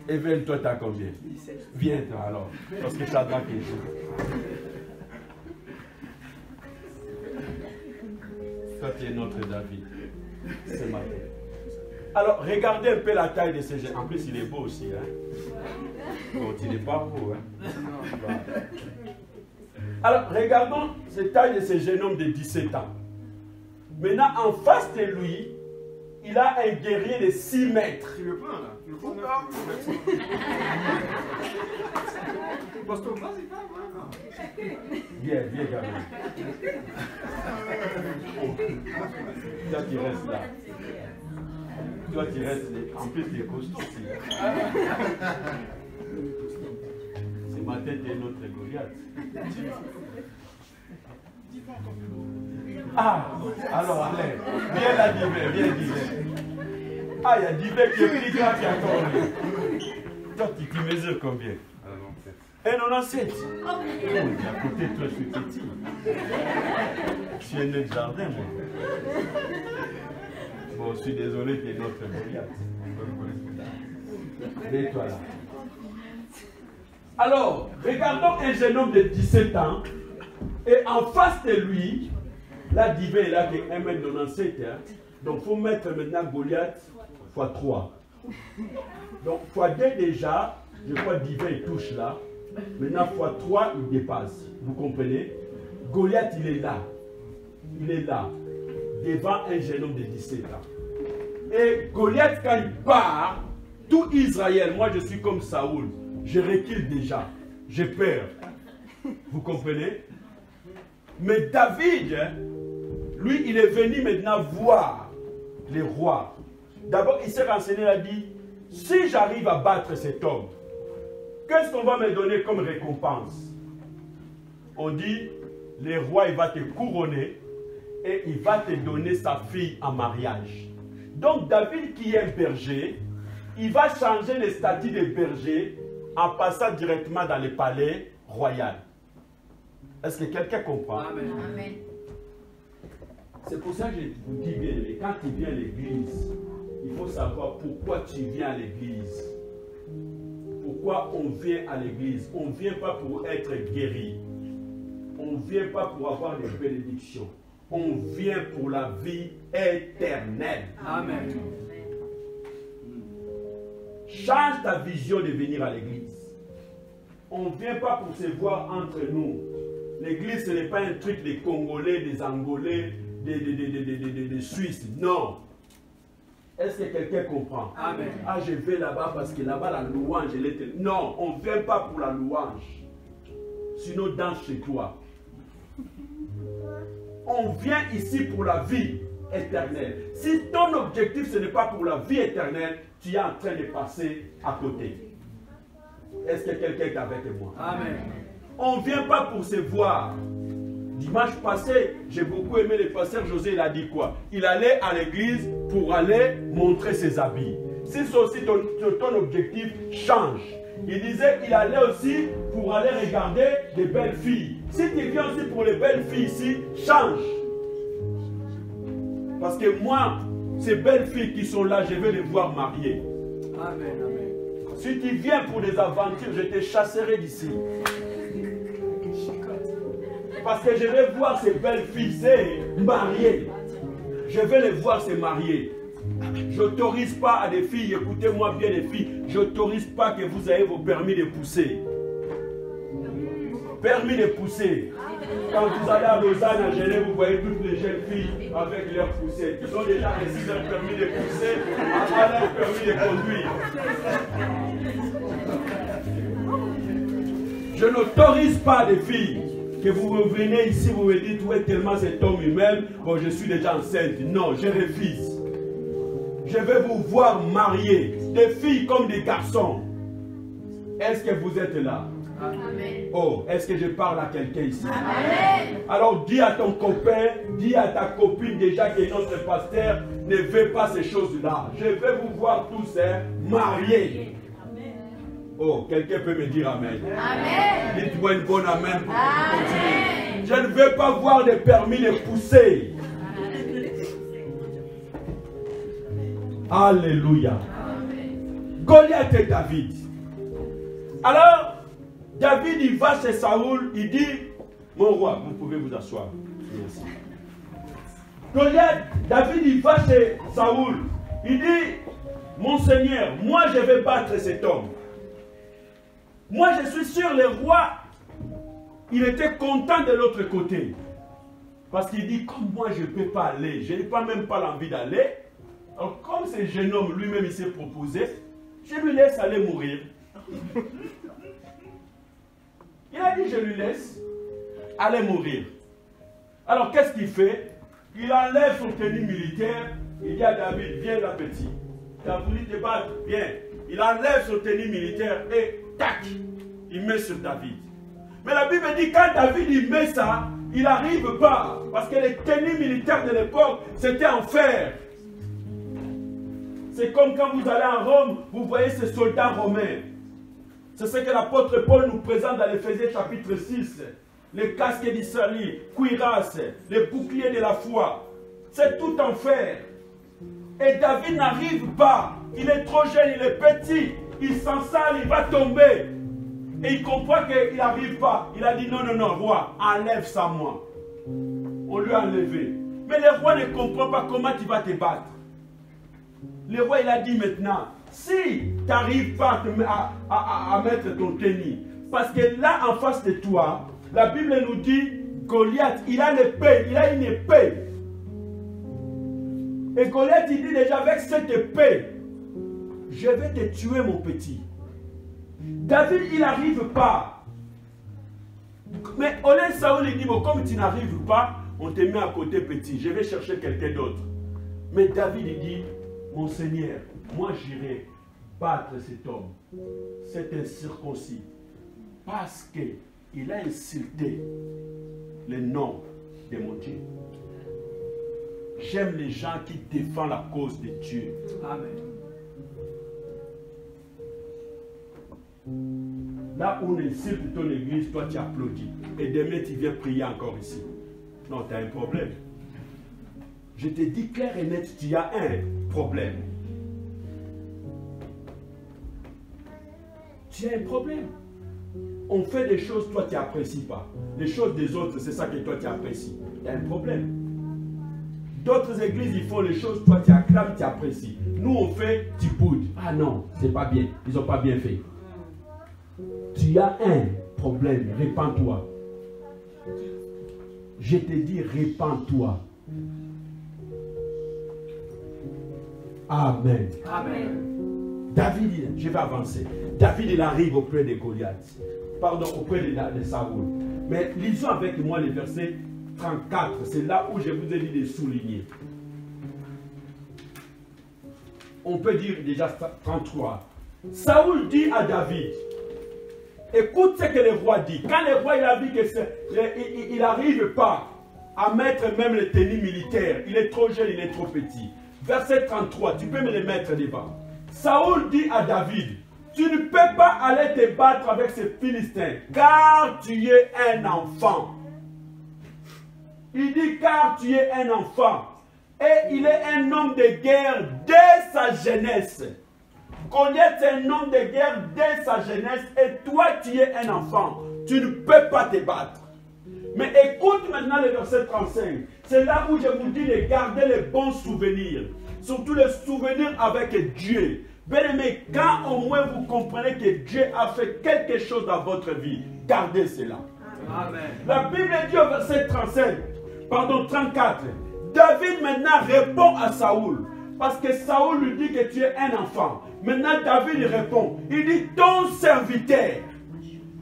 Evel, toi, tu as combien? 17. Viens, toi, alors. Parce que tu as dragué. Toi, tu es notre David. Ce matin. Alors, regardez un peu la taille de ce jeune. En plus, il est beau aussi. Hein? Bon, il n'est pas beau. Hein? Alors, regardons cette taille de ce jeune homme de 17 ans. Maintenant, en face de lui, il a un guerrier de 6 mètres. Tu le prends là. Tu le prends là. Pasteur, vas-y, va. Viens, gamin. Toi, tu restes là. Toi, tu restes là. En plus, tu es costaud aussi. Ce matin, tu es notre Goliath. Ah, alors, allez. Viens là, Divet, viens, Divet. Ah, il y a Divet qui est plus grand qui a tourné. Toi, tu mesures combien? 1,97. Oh, à côté de toi, je suis petit. Je suis un de jardin, moi. Bon, je suis désolé, tu es notre Goliath. Mets-toi là. Alors, regardons un jeune homme de 17 ans. Et en face de lui, là, Divet est là, qui est 1,97 m. Hein. Donc, il faut mettre maintenant Goliath x 3. Donc, x 2 déjà, je crois que Divet il touche là. Maintenant, x 3, il dépasse. Vous comprenez? Goliath, il est là. Il est là. Devant un jeune homme de 17 ans. Et Goliath, quand il part, tout Israël, moi je suis comme Saoul. Je recule déjà. J'ai peur. Vous comprenez? Mais David, lui, il est venu maintenant voir les rois. D'abord, il s'est renseigné, il a dit, si j'arrive à battre cet homme, qu'est-ce qu'on va me donner comme récompense? On dit, le roi, il va te couronner et il va te donner sa fille en mariage. Donc, David, qui est un berger, il va changer le statut de berger en passant directement dans le palais royal. Est-ce que quelqu'un comprend? Amen. Amen. C'est pour ça que je vous dis bien, quand tu viens à l'église, il faut savoir pourquoi tu viens à l'église. Pourquoi on vient à l'église? On ne vient pas pour être guéri. On ne vient pas pour avoir des bénédictions. On vient pour la vie éternelle. Amen. Change ta vision de venir à l'église. On ne vient pas pour se voir entre nous. L'église, ce n'est pas un truc des Congolais, des Angolais, des Suisses. Non. Est-ce que quelqu'un comprend? Amen. Ah, je vais là-bas parce que là-bas, la louange, elle est... Non, on ne vient pas pour la louange. Sinon, danse chez toi. On vient ici pour la vie éternelle. Si ton objectif, ce n'est pas pour la vie éternelle, tu es en train de passer à côté. Est-ce que quelqu'un est avec moi? Amen. On ne vient pas pour se voir. Dimanche passé, j'ai beaucoup aimé le pasteur José, il a dit quoi? Il allait à l'église pour aller montrer ses habits. Si c'est aussi ton objectif, change. Il disait qu'il allait aussi pour aller regarder des belles filles. Si tu viens aussi pour les belles filles ici, change. Parce que moi, ces belles filles qui sont là, je vais les voir mariées. Amen. Amen. Si tu viens pour des aventures, je te chasserai d'ici. Parce que je vais voir ces belles filles se marier. Je vais les voir se marier. Je n'autorise pas à des filles, écoutez-moi bien les filles, je n'autorise pas que vous ayez vos permis de pousser. Permis de pousser. Quand vous allez à Lausanne, à Genève, vous voyez toutes les jeunes filles avec leurs poussettes. Ils ont déjà reçu leur permis de pousser avant leur permis de conduire. Je n'autorise pas des filles que vous revenez ici, vous me dites, où est tellement cet homme humain, bon, je suis déjà enceinte. Non, je refuse. Je vais vous voir marier, des filles comme des garçons. Est-ce que vous êtes là? Amen. Oh, est-ce que je parle à quelqu'un ici? Amen. Alors dis à ton copain, dis à ta copine déjà que notre pasteur ne veut pas ces choses-là. Je vais vous voir tous mariés. Oh, quelqu'un peut me dire amen. Amen. Dites-moi une bonne amen pour Amen. continuer. Je ne veux pas voir des permis de pousser. Alléluia. Goliath et David. Alors, David, il va chez Saoul, il dit, mon roi, vous pouvez vous asseoir. Merci. Goliath, David, il va chez Saoul, il dit, mon Seigneur, moi je vais battre cet homme. Moi je suis sûr, le roi, il était content de l'autre côté. Parce qu'il dit, comme moi je ne peux pas aller, je n'ai pas même pas l'envie d'aller, Alors, comme ce jeune homme lui-même, il s'est proposé, je lui laisse aller mourir. Il a dit, je lui laisse aller mourir. Alors, qu'est-ce qu'il fait? Il enlève son tenue militaire. Il dit à David, viens là, petit. Tu as voulu te battre, viens. Il enlève son tenue militaire et tac, il met sur David. Mais la Bible dit, quand David il met ça, il n'arrive pas. Parce que les tenues militaires de l'époque, c'était en fer. C'est comme quand vous allez en Rome, vous voyez ces soldats romains. C'est ce que l'apôtre Paul nous présente dans l'Éphésiens chapitre 6. Les casques d'Israël, cuirasses, les boucliers de la foi. C'est tout en fer. Et David n'arrive pas. Il est trop jeune, il est petit. Il s'en sale, il va tomber. Et il comprend qu'il n'arrive pas. Il a dit non, non, non, roi, enlève ça moi. On lui a enlevé. Mais le roi ne comprend pas comment tu vas te battre. Le roi, il a dit maintenant, si tu n'arrives pas à mettre ton tennis, parce que là, en face de toi, la Bible nous dit, Goliath, il a l'épée, il a une épée. Et Goliath, il dit déjà, avec cette épée, je vais te tuer, mon petit. David, il n'arrive pas. Mais Olé Saoul, il dit, bon, comme tu n'arrives pas, on te met à côté, petit. Je vais chercher quelqu'un d'autre. Mais David, il dit, mon Seigneur, moi j'irai battre cet homme, cet incirconcis, parce qu'il a insulté le nom de mon Dieu. J'aime les gens qui défendent la cause de Dieu. Amen. Là où on insulte ton église, toi tu applaudis. Et demain tu viens prier encore ici. Non, tu as un problème. Je te dis clair et net, tu as un problème. Tu as un problème. On fait des choses, toi tu n'apprécies pas. Les choses des autres, c'est ça que toi tu apprécies. Tu as un problème. D'autres églises, ils font les choses, toi tu acclames, tu apprécies. Nous on fait, tu boudes. Ah non, c'est pas bien. Ils n'ont pas bien fait. Tu as un problème, répands-toi. Je te dis, répands-toi. Amen. Amen. David, je vais avancer. David, il arrive auprès de Goliath. Pardon, auprès de Saoul. Mais lisons avec moi le verset 34. C'est là où je vous ai dit de souligner. On peut dire déjà 33. Saoul dit à David, écoute ce que le roi dit. Quand le roi il a dit qu'il n'arrive pas à mettre même les tenues militaires, il est trop jeune, il est trop petit. Verset 33, tu peux me le mettre devant. Saoul dit à David, tu ne peux pas aller te battre avec ces Philistins, car tu es un enfant. Il dit car tu es un enfant. Et il est un homme de guerre dès sa jeunesse. Goliath est un homme de guerre dès sa jeunesse et toi tu es un enfant. Tu ne peux pas te battre. Mais écoute maintenant le verset 35. C'est là où je vous dis de garder les bons souvenirs. Surtout les souvenirs avec Dieu. Bien-aimé, quand au moins vous comprenez que Dieu a fait quelque chose dans votre vie, gardez cela. Amen. La Bible dit au verset 34. David maintenant répond à Saoul. Parce que Saoul lui dit que tu es un enfant. Maintenant David répond. Il dit ton serviteur.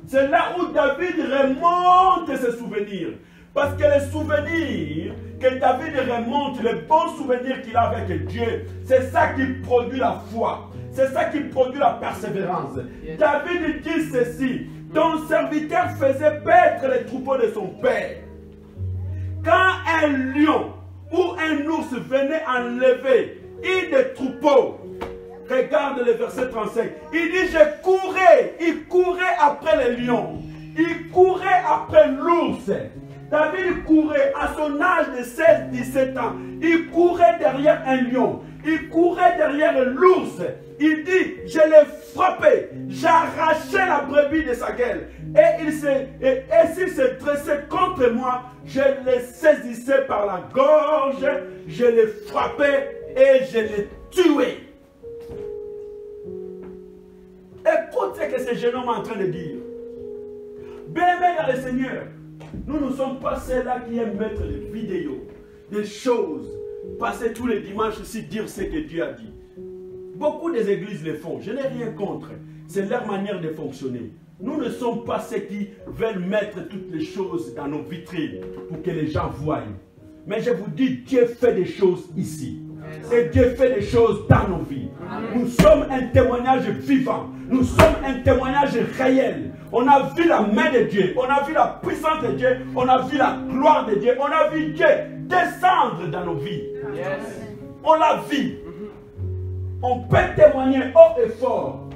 C'est là où David remonte ses souvenirs. Parce que les souvenirs que David remonte, les bons souvenirs qu'il a avec Dieu, c'est ça qui produit la foi. C'est ça qui produit la persévérance. Yes. David dit ceci. Ton serviteur faisait paître les troupeaux de son père. Quand un lion ou un ours venait enlever des troupeaux, regarde le verset 35. Il dit, je courais. Il courait après les lions. Il courait après l'ours. David courait à son âge de 16-17 ans. Il courait derrière un lion. Il courait derrière l'ours. Il dit, je l'ai frappé. J'arrachais la brebis de sa gueule. Et s'il se dressait contre moi, je le saisissais par la gorge. Je l'ai frappé et je l'ai tué. Écoute ce que ce jeune homme est en train de dire. Bien-aimé dans le Seigneur, nous ne sommes pas ceux-là qui aiment mettre des vidéos, des choses passer tous les dimanches ici dire ce que Dieu a dit. Beaucoup des églises le font. Je n'ai rien contre. C'est leur manière de fonctionner. Nous ne sommes pas ceux qui veulent mettre toutes les choses dans nos vitrines pour que les gens voient. Mais je vous dis, Dieu fait des choses ici. Et Dieu fait des choses dans nos vies. Nous sommes un témoignage vivant. Nous sommes un témoignage réel. On a vu la main de Dieu. On a vu la puissance de Dieu. On a vu la gloire de Dieu. On a vu Dieu descendre dans nos vies. On l'a vu. On peut témoigner haut et fort.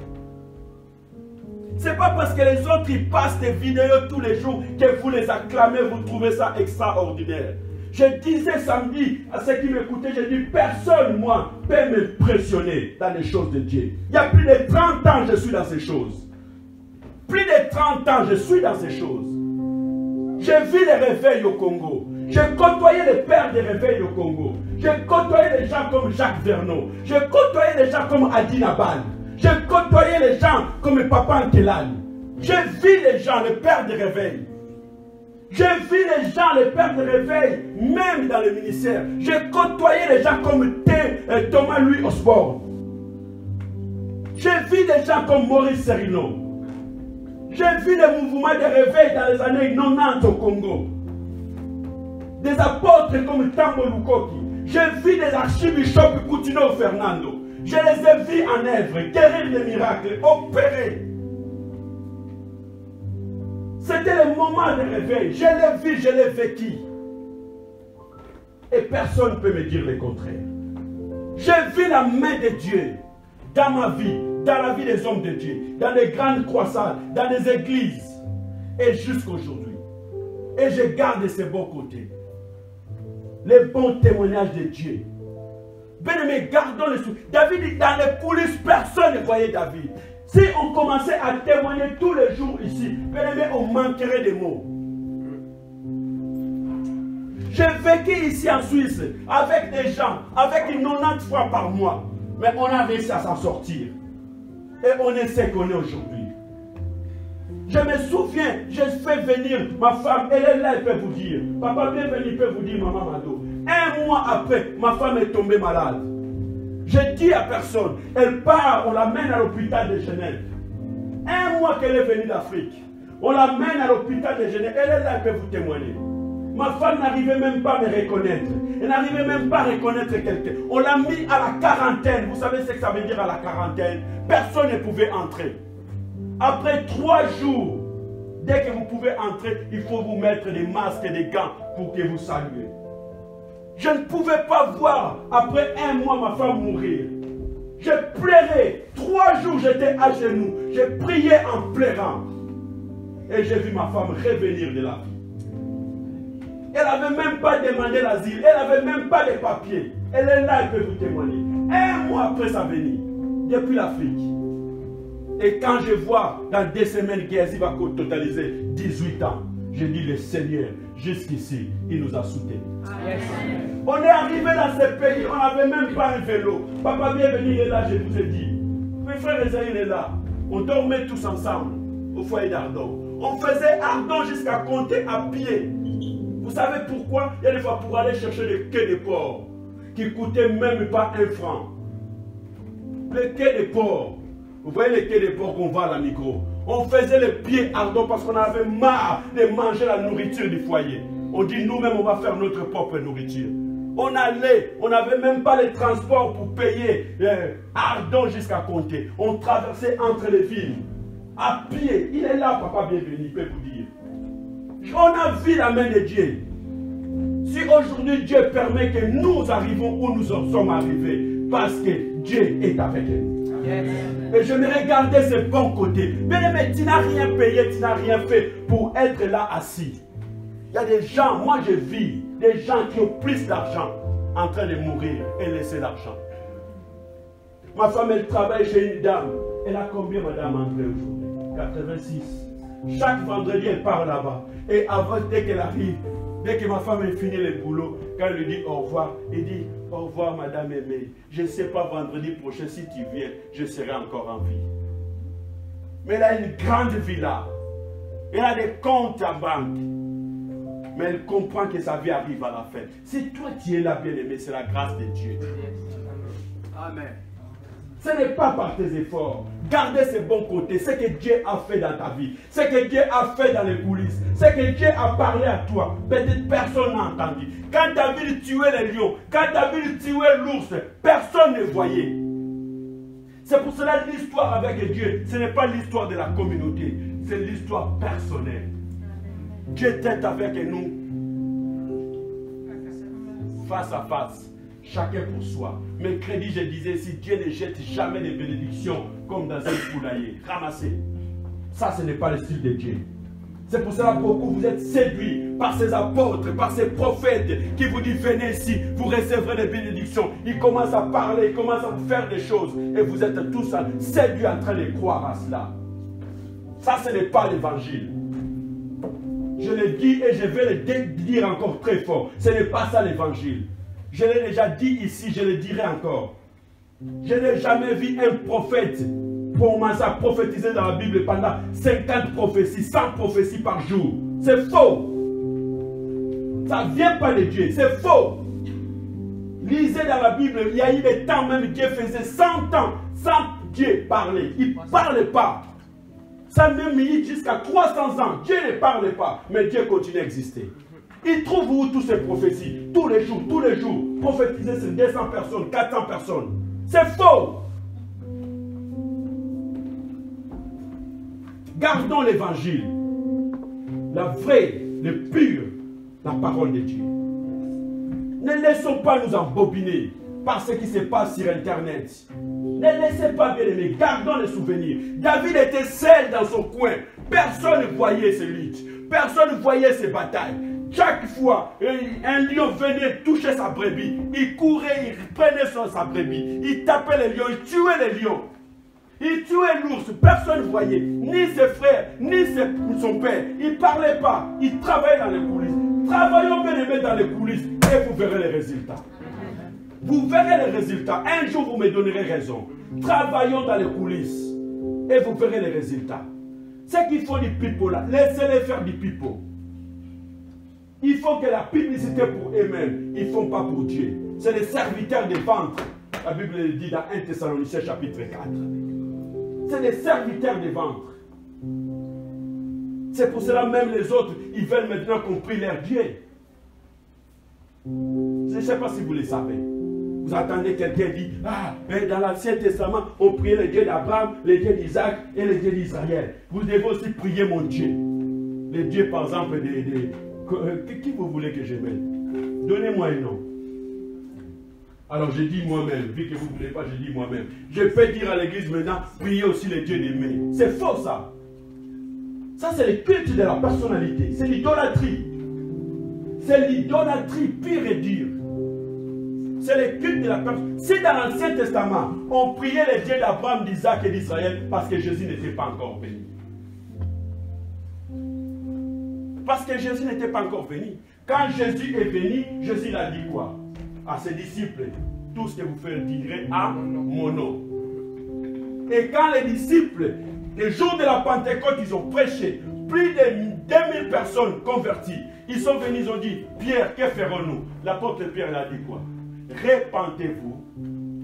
Ce n'est pas parce que les autres ils passent des vidéos tous les jours que vous les acclamez, vous trouvez ça extraordinaire. Je disais samedi à ceux qui m'écoutaient, je dis personne, moi, peut m'impressionner dans les choses de Dieu. Il y a plus de 30 ans, je suis dans ces choses. Plus de 30 ans, je suis dans ces choses. J'ai vu les réveils au Congo. J'ai côtoyé les pères des réveils au Congo. J'ai côtoyé des gens comme Jacques Vernon. J'ai côtoyé des gens comme Adi Nabal. J'ai côtoyé les gens comme Papa Ankelal. J'ai vu les gens, les pères des réveils. J'ai vu les gens, les pères de réveil, même dans le ministère. J'ai côtoyé les gens comme Thomas Louis Osborne. J'ai vu des gens comme Maurice Serino. J'ai vu les mouvements de réveil dans les années 90 au Congo. Des apôtres comme Tambo Lukoki. J'ai vu des archibishops Coutinho Fernando. Je les ai vus en œuvre, guérir des miracles, opérer. C'était le moment de réveil. Je l'ai vu, je l'ai vécu. Et personne ne peut me dire le contraire. J'ai vu la main de Dieu dans ma vie, dans la vie des hommes de Dieu, dans les grandes croisades, dans les églises, et jusqu'aujourd'hui. Et je garde ces bons côtés. Les bons témoignages de Dieu. Bien-aimés, gardons les souvenirs. David, dans les coulisses, personne ne voyait David. Si on commençait à témoigner tous les jours ici, bien-aimés, on manquerait de mots. J'ai vécu ici en Suisse avec des gens, avec 90 fois par mois. Mais on a réussi à s'en sortir. Et on est ce qu'on est aujourd'hui. Je me souviens, je fais venir ma femme, elle est là, elle peut vous dire. Papa, bienvenue, il peut vous dire, maman Mado. Un mois après, ma femme est tombée malade. Je dis à personne, elle part, on l'amène à l'hôpital de Genève. Un mois qu'elle est venue d'Afrique, on l'amène à l'hôpital de Genève, elle est là, elle peut vous témoigner. Ma femme n'arrivait même pas à me reconnaître. Elle n'arrivait même pas à reconnaître quelqu'un. On l'a mis à la quarantaine. Vous savez ce que ça veut dire à la quarantaine? Personne ne pouvait entrer. Après 3 jours, dès que vous pouvez entrer, il faut vous mettre des masques et des gants pour que vous saluiez. Je ne pouvais pas voir, après 1 mois, ma femme mourir. Je pleurais. 3 jours, j'étais à genoux. Je priais en pleurant. Et j'ai vu ma femme revenir de la vie. Elle n'avait même pas demandé l'asile. Elle n'avait même pas les papiers. Elle est là, elle peut vous témoigner. 1 mois après sa venue, depuis l'Afrique. Et quand je vois, dans 2 semaines, Géasi va totaliser 18 ans, je dis le Seigneur, jusqu'ici, il nous a soutenus. On est arrivé dans ce pays, on n'avait même pas un vélo. Papa, bienvenue, il est là, je vous ai dit. Mes frères Esaïe, il est là. On dormait tous ensemble au foyer d'Ardon. On faisait Ardon jusqu'à compter à pied. Vous savez pourquoi? Il y a des fois pour aller chercher le quai de port qui ne coûtait même pas 1 franc. Le quai de port. Vous voyez les quais de port qu'on va à la micro. On faisait les pieds ardents parce qu'on avait marre de manger la nourriture du foyer. On dit nous-mêmes on va faire notre propre nourriture. On allait, on n'avait même pas les transports pour payer ardent jusqu'à compter. On traversait entre les villes. À pied. Il est là, papa, bienvenue, il peut vous dire. On a vu la main de Dieu. Si aujourd'hui Dieu permet que nous arrivons où nous en sommes arrivés, parce que Dieu est avec nous. Et je me regardais ce bon côté. Mais tu n'as rien payé, tu n'as rien fait pour être là assis. Il y a des gens, moi je vis, des gens qui ont plus d'argent en train de mourir et laisser l'argent. Ma femme, elle travaille chez une dame. Elle a combien, madame André, aujourd'hui? 86. Chaque vendredi, elle part là-bas. Et avant, dès qu'elle arrive, dès que ma femme a fini le boulot, quand elle lui dit au revoir, elle dit au revoir, madame aimée. Je ne sais pas, vendredi prochain, si tu viens, je serai encore en vie. Mais elle a une grande villa. Elle a des comptes en banque. mais elle comprend que sa vie arrive à la fin. Si toi tu es là, bien-aimé, c'est la grâce de Dieu. Amen. Ce n'est pas par tes efforts. Gardez ses bons côtés. Ce que Dieu a fait dans ta vie. Ce que Dieu a fait dans les coulisses. Ce que Dieu a parlé à toi. Peut-être personne n'a entendu. Quand tu as vu tuer les lions, quand tu as vu tuer l'ours, personne ne voyait. C'est pour cela que l'histoire avec Dieu, ce n'est pas l'histoire de la communauté. C'est l'histoire personnelle. Dieu est avec nous. Face à face. Chacun pour soi. Mercredi, je disais, si Dieu ne jette jamais les bénédictions comme dans un poulailler, ramassez. Ça, ce n'est pas le style de Dieu. C'est pour cela que beaucoup vous êtes séduits par ces apôtres, par ces prophètes qui vous disent, venez ici, vous recevrez des bénédictions. Ils commencent à parler, ils commencent à vous faire des choses. Et vous êtes tous séduits en train de croire à cela. Ça, ce n'est pas l'évangile. Je le dis et je vais le dire encore très fort. Ce n'est pas ça l'évangile. Je l'ai déjà dit ici, je le dirai encore. Je n'ai jamais vu un prophète commencer à prophétiser dans la Bible pendant 50 prophéties, 100 prophéties par jour. C'est faux. Ça ne vient pas de Dieu, c'est faux. Lisez dans la Bible, il y a eu des temps même, Dieu faisait 100 ans sans Dieu parler. Il ne parlait pas. Ça même mis jusqu'à 300 ans, Dieu ne parlait pas, mais Dieu continue à exister. Il trouve où toutes ces prophéties? Tous les jours, prophétiser sur 200 personnes, 400 personnes. C'est faux. Gardons l'évangile. La vraie, le pur, la parole de Dieu. Ne laissons pas nous embobiner par ce qui se passe sur Internet. Ne laissez pas, bien aimé, gardons les souvenirs. David était seul dans son coin. Personne ne voyait ses luttes. Personne ne voyait ses batailles. Chaque fois, un lion venait toucher sa brebis. Il courait, il prenait sa brebis. Il tapait les lions, il tuait les lions. Il tuait l'ours, personne ne voyait. Ni ses frères, ni son père. Il ne parlait pas. Il travaillait dans les coulisses. Travaillons bien aimé dans les coulisses et vous verrez les résultats. Vous verrez les résultats. Un jour, vous me donnerez raison. Travaillons dans les coulisses et vous verrez les résultats. Ceux qui font du pipeau là, laissez-les faire du pipeau. Il faut que la publicité pour eux-mêmes, ils ne font pas pour Dieu. C'est les serviteurs des ventres. La Bible le dit dans 1 Thessaloniciens chapitre 4. C'est les serviteurs des ventres. C'est pour cela même les autres, ils veulent maintenant qu'on prie leur Dieu. Je ne sais pas si vous le savez. Vous entendez quelqu'un dire, ah, mais dans l'Ancien Testament, on priait le Dieu d'Abraham, le Dieu d'Isaac et le Dieu d'Israël. Vous devez aussi prier mon Dieu. Le Dieu, par exemple, qui vous voulez que je mette? Donnez-moi un nom. Alors je dis moi-même, vu que vous ne voulez pas, je dis moi-même. Je peux dire à l'église maintenant, priez aussi les dieux des mains. C'est faux ça. Ça c'est le culte de la personnalité. C'est l'idolâtrie. C'est l'idolâtrie pure et dure. C'est le culte de la personne. Si dans l'Ancien Testament, on priait les dieux d'Abraham, d'Isaac et d'Israël parce que Jésus n'était pas encore venu. Parce que Jésus n'était pas encore venu. Quand Jésus est venu, Jésus l'a dit quoi? À ses disciples, tout ce que vous faites, direz à mon nom. Et quand les disciples, le jour de la Pentecôte, ils ont prêché, plus de 2000 personnes converties. Ils sont venus, ils ont dit, Pierre, que ferons-nous? L'apôtre Pierre a dit quoi? Répentez-vous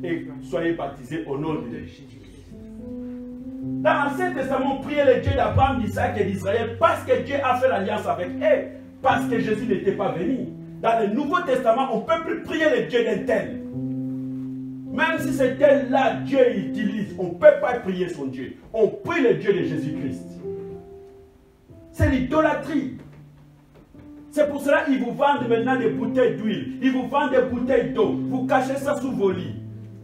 et soyez baptisés au nom de Jésus. Dans l'Ancien Testament, on priait les dieux d'Abraham, d'Isaac et d'Israël parce que Dieu a fait l'alliance avec eux, parce que Jésus n'était pas venu. Dans le Nouveau Testament, on ne peut plus prier les dieux d'un tel. Même si c'est tel-là Dieu utilise, on ne peut pas prier son Dieu. On prie le Dieu de Jésus-Christ. C'est l'idolâtrie. C'est pour cela qu'ils vous vendent maintenant des bouteilles d'huile. Ils vous vendent des bouteilles d'eau. Vous cachez ça sous vos lits.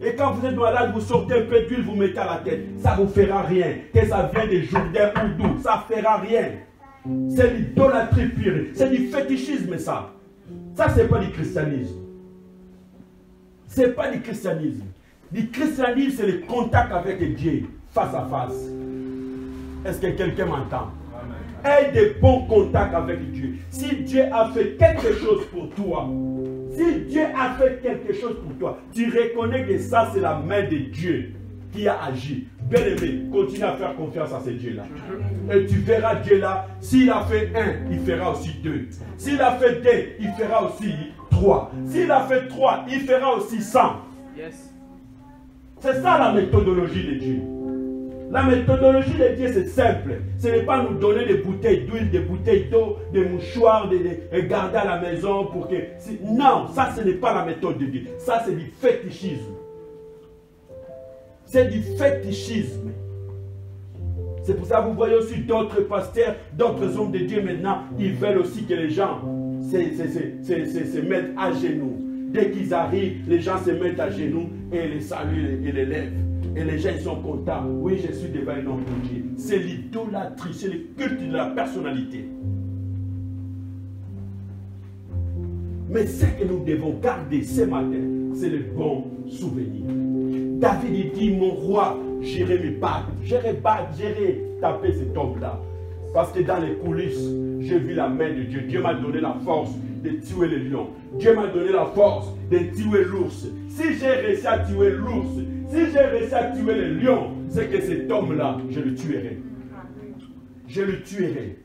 Et quand vous êtes malade, vous sortez un peu d'huile, vous mettez à la tête. Ça ne vous fera rien. Que ça vienne des Jourdains ou d'où, ça ne fera rien. C'est l'idolâtrie pure. C'est du fétichisme ça. Ça, ce n'est pas du christianisme. Ce n'est pas du christianisme. Du christianisme, c'est le contact avec Dieu, face à face. Est-ce que quelqu'un m'entend? Aie de bons contacts avec Dieu. Si Dieu a fait quelque chose pour toi, si Dieu a fait quelque chose pour toi, tu reconnais que ça, c'est la main de Dieu qui a agi. Bien aimé, continue à faire confiance à ce Dieu-là. Et tu verras Dieu-là, s'il a fait 1, il fera aussi 2. S'il a fait 2, il fera aussi 3. S'il a fait 3, il fera aussi 100. Yes. C'est ça la méthodologie de Dieu. La méthodologie de Dieu, c'est simple. Ce n'est pas nous donner des bouteilles d'huile, des bouteilles d'eau, des mouchoirs, de garder à la maison pour que... Non, ça, ce n'est pas la méthode de Dieu. Ça, c'est du fétichisme. C'est du fétichisme. C'est pour ça que vous voyez aussi d'autres pasteurs, d'autres hommes de Dieu maintenant, ils veulent aussi que les gens se mettent à genoux. Dès qu'ils arrivent, les gens se mettent à genoux et les saluent et les lèvent. Et les gens ils sont contents. Oui, je suis devant un homme de Dieu. C'est l'idolâtrie, c'est le culte de la personnalité. Mais ce que nous devons garder ce matin, c'est le bon souvenir. David il dit, mon roi, j'irai me battre, j'irai taper cet homme-là. Parce que dans les coulisses, j'ai vu la main de Dieu. Dieu m'a donné la force de tuer le lion. Dieu m'a donné la force de tuer l'ours. Si j'ai réussi à tuer l'ours, si j'ai réussi à tuer le lion, c'est que cet homme-là, je le tuerai. Je le tuerai.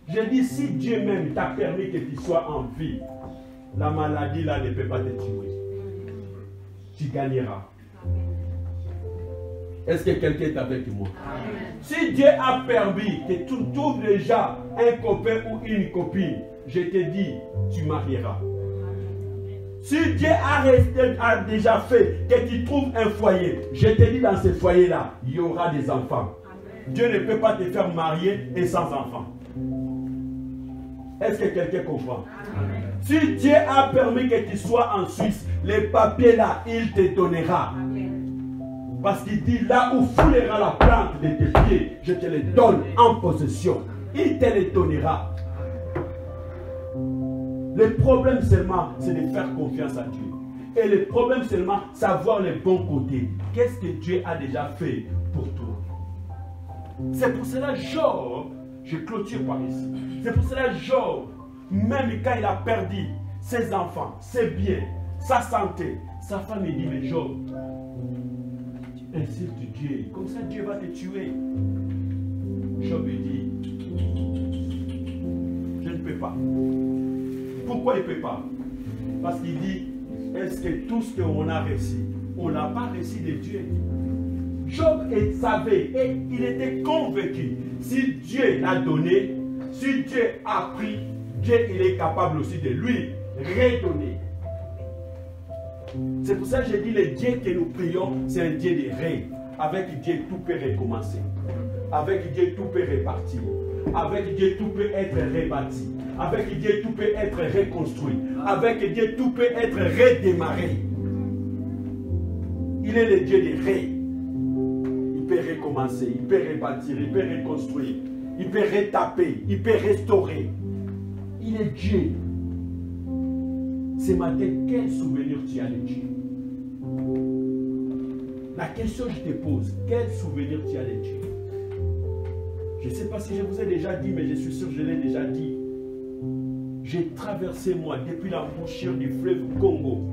Je dis, si Dieu même t'a permis que tu sois en vie, la maladie là ne peut pas te tuer. Tu gagneras. Est-ce que quelqu'un est avec moi? Amen. Si Dieu a permis que tu trouves déjà un copain ou une copine, je te dis, tu marieras. Si Dieu a déjà fait que tu trouves un foyer, je te dis dans ce foyer-là, il y aura des enfants. Amen. Dieu ne peut pas te faire marier et sans enfants. Est-ce que quelqu'un comprend? Amen. Si Dieu a permis que tu sois en Suisse, les papiers là, il te donnera. Amen. Parce qu'il dit, là où foulera la plante de tes pieds, je te les donne en possession. Il te les donnera. Le problème seulement, c'est de faire confiance à Dieu. Et le problème seulement, savoir les bons côtés. Qu'est-ce que Dieu a déjà fait pour toi? C'est pour cela, Job, je clôture par ici. C'est pour cela, Job, même quand il a perdu ses enfants, ses biens, sa santé, sa femme, il dit, mais Job, insulte Dieu, comme ça Dieu va te tuer. Job lui dit, je ne peux pas. Pourquoi il ne peut pas? Parce qu'il dit, est-ce que tout ce qu'on a reçu, on n'a pas reçu de Dieu? Job savait et il était convaincu, si Dieu l'a donné, si Dieu a pris, Dieu il est capable aussi de lui redonner. C'est pour ça que je dis, le Dieu que nous prions, c'est un Dieu de ré. Avec Dieu, tout peut recommencer. Avec Dieu, tout peut repartir. Avec Dieu, tout peut être rebâti. Avec Dieu, tout peut être reconstruit. Avec Dieu, tout peut être redémarré. Il est le Dieu des ré. Il peut recommencer, il peut rebâtir, il peut reconstruire, il peut retaper, il peut restaurer. Il est Dieu. Ce matin, quel souvenir tu as de Dieu? La question que je te pose, quel souvenir tu as de Dieu? Je ne sais pas si je vous ai déjà dit, mais je suis sûr que je l'ai déjà dit. J'ai traversé, moi, depuis l'embouchure du fleuve Congo.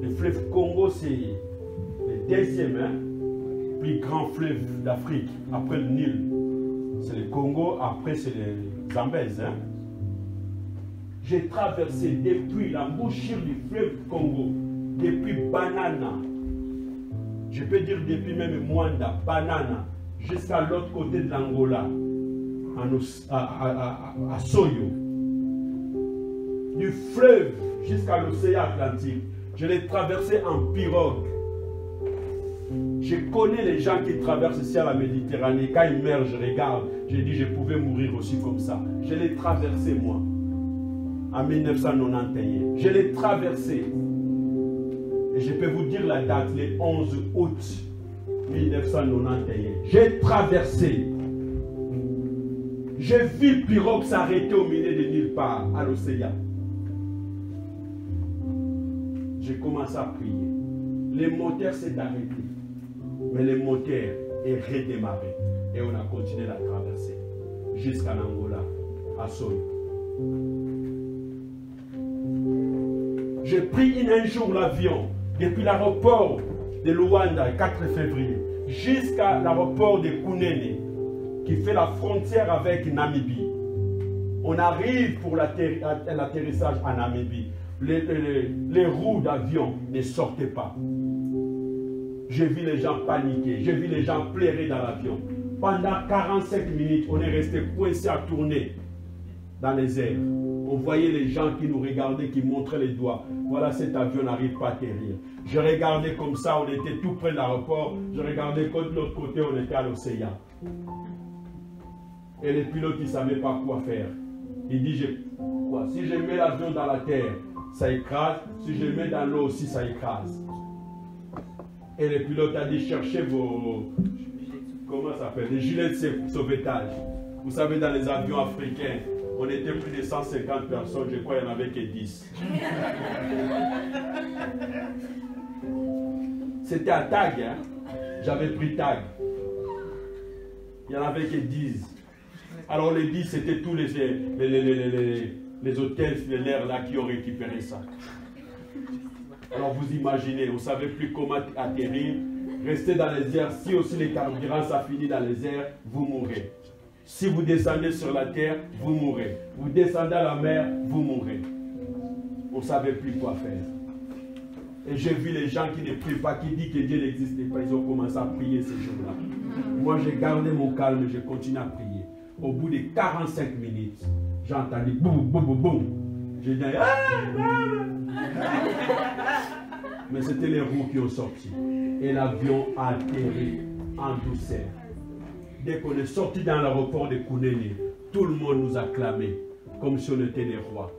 Le fleuve Congo, c'est le deuxième plus grand fleuve d'Afrique, après le Nil. C'est le Congo, après c'est le Zambèze. J'ai traversé depuis l'embouchure du fleuve Congo, depuis Banana, je peux dire depuis même Mwanda, Banana, jusqu'à l'autre côté de l'Angola, à Soyo. Du fleuve jusqu'à l'océan Atlantique. Je l'ai traversé en pirogue. Je connais les gens qui traversent ici à la Méditerranée. Quand ils meurent, je regarde. J'ai dit, je pouvais mourir aussi comme ça. Je l'ai traversé, moi, en 1991. Je l'ai traversé. Et je peux vous dire la date, le 11 août 1991. J'ai traversé. J'ai vu le pirogue s'arrêter au milieu de nulle part, à l'océan. J'ai commencé à prier. Le moteur s'est arrêté. Mais le moteur est redémarré. Et on a continué la traversée. Jusqu'à l'Angola, à Soyo. J'ai pris un jour l'avion depuis l'aéroport de Luanda, le 4 février, jusqu'à l'aéroport de Kunene, qui fait la frontière avec Namibie. On arrive pour l'atterrissage à Namibie. Les roues d'avion ne sortaient pas. J'ai vu les gens paniquer, j'ai vu les gens pleurer dans l'avion. Pendant 45 minutes, on est resté coincé à tourner dans les airs. On voyait les gens qui nous regardaient, qui montraient les doigts. Voilà, cet avion n'arrive pas à atterrir. Je regardais comme ça, on était tout près de l'aéroport. Je regardais de l'autre côté, on était à l'océan. Et les pilotes, ils ne savaient pas quoi faire. Il dit, si je mets l'avion dans la terre, ça écrase. Si je le mets dans l'eau aussi, ça écrase. Et le pilote a dit, cherchez vos... Comment ça s'appelle? Les gilets de sauvetage. Vous savez, dans les avions africains, on était plus de 150 personnes. Je crois qu'il n'y en avait que 10. C'était à Tag. Hein? J'avais pris Tag. Il n'y en avait que 10. Alors les 10, c'était tous les hôtels stellaires là qui ont récupéré ça. Alors vous imaginez, vous ne savez plus comment atterrir. Restez dans les airs. Si aussi les carburants, ça finit dans les airs, vous mourrez. Si vous descendez sur la terre, vous mourrez. Vous descendez à la mer, vous mourrez. On ne savait plus quoi faire. Et j'ai vu les gens qui ne prient pas, qui disent que Dieu n'existait pas. Ils ont commencé à prier ces jours-là. Moi, j'ai gardé mon calme et j'ai continué à prier. Au bout de 45 minutes, j'ai entendu boum, boum, boum, boum. J'ai dit, mais c'était les roues qui ont sorti. Et l'avion a atterri en douceur. Dès qu'on est sorti dans l'aéroport de Kunene, tout le monde nous a clamé, comme si on était des rois.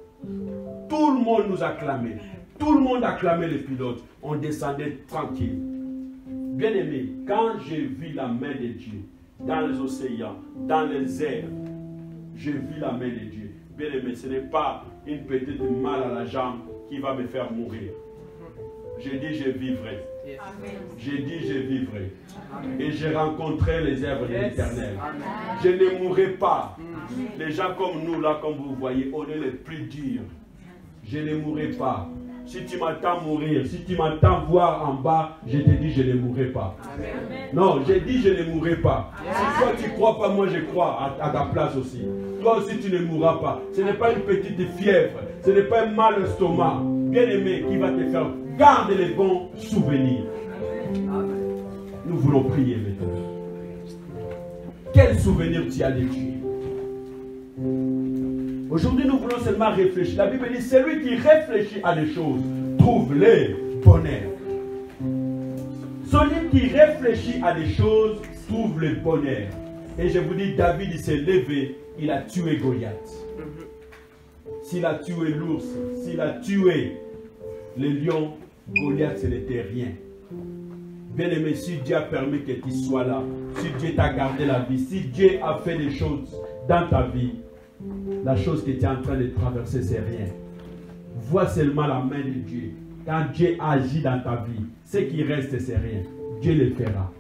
Tout le monde nous a clamé. Tout le monde a clamé les pilotes. On descendait tranquille. Bien aimé, quand j'ai vu la main de Dieu dans les océans, dans les airs, j'ai vu la main de Dieu. Bien aimé, ce n'est pas une petite mal à la jambe qui va me faire mourir. J'ai dit, je vivrai. J'ai dit, je vivrai. Et j'ai rencontré les œuvres de l'Éternel. Je ne mourrai pas. Les gens comme nous, là, comme vous voyez, on est les plus durs. Je ne mourrai pas. Si tu m'entends mourir, si tu m'entends voir en bas, je te dis, je ne mourrai pas. Non, j'ai dit, je ne mourrai pas. Si toi, tu ne crois pas, moi, je crois à ta place aussi. Toi aussi, tu ne mourras pas. Ce n'est pas une petite fièvre. Ce n'est pas un mal au stomac. Bien aimé, qui va te faire garder les bons souvenirs. Nous voulons prier maintenant. Quel souvenir tu as de Dieu? Aujourd'hui, nous voulons seulement réfléchir. La Bible dit, celui qui réfléchit à des choses trouve le bonheur. Celui qui réfléchit à des choses trouve le bonheur. Et je vous dis, David, il s'est levé, il a tué Goliath. S'il a tué l'ours, s'il a tué le lion, Goliath, ce n'était rien. Bien aimé, si Dieu a permis que tu sois là, si Dieu t'a gardé la vie, si Dieu a fait des choses dans ta vie, la chose que tu es en train de traverser, c'est rien. Vois seulement la main de Dieu. Quand Dieu agit dans ta vie, ce qui reste, c'est rien. Dieu le fera.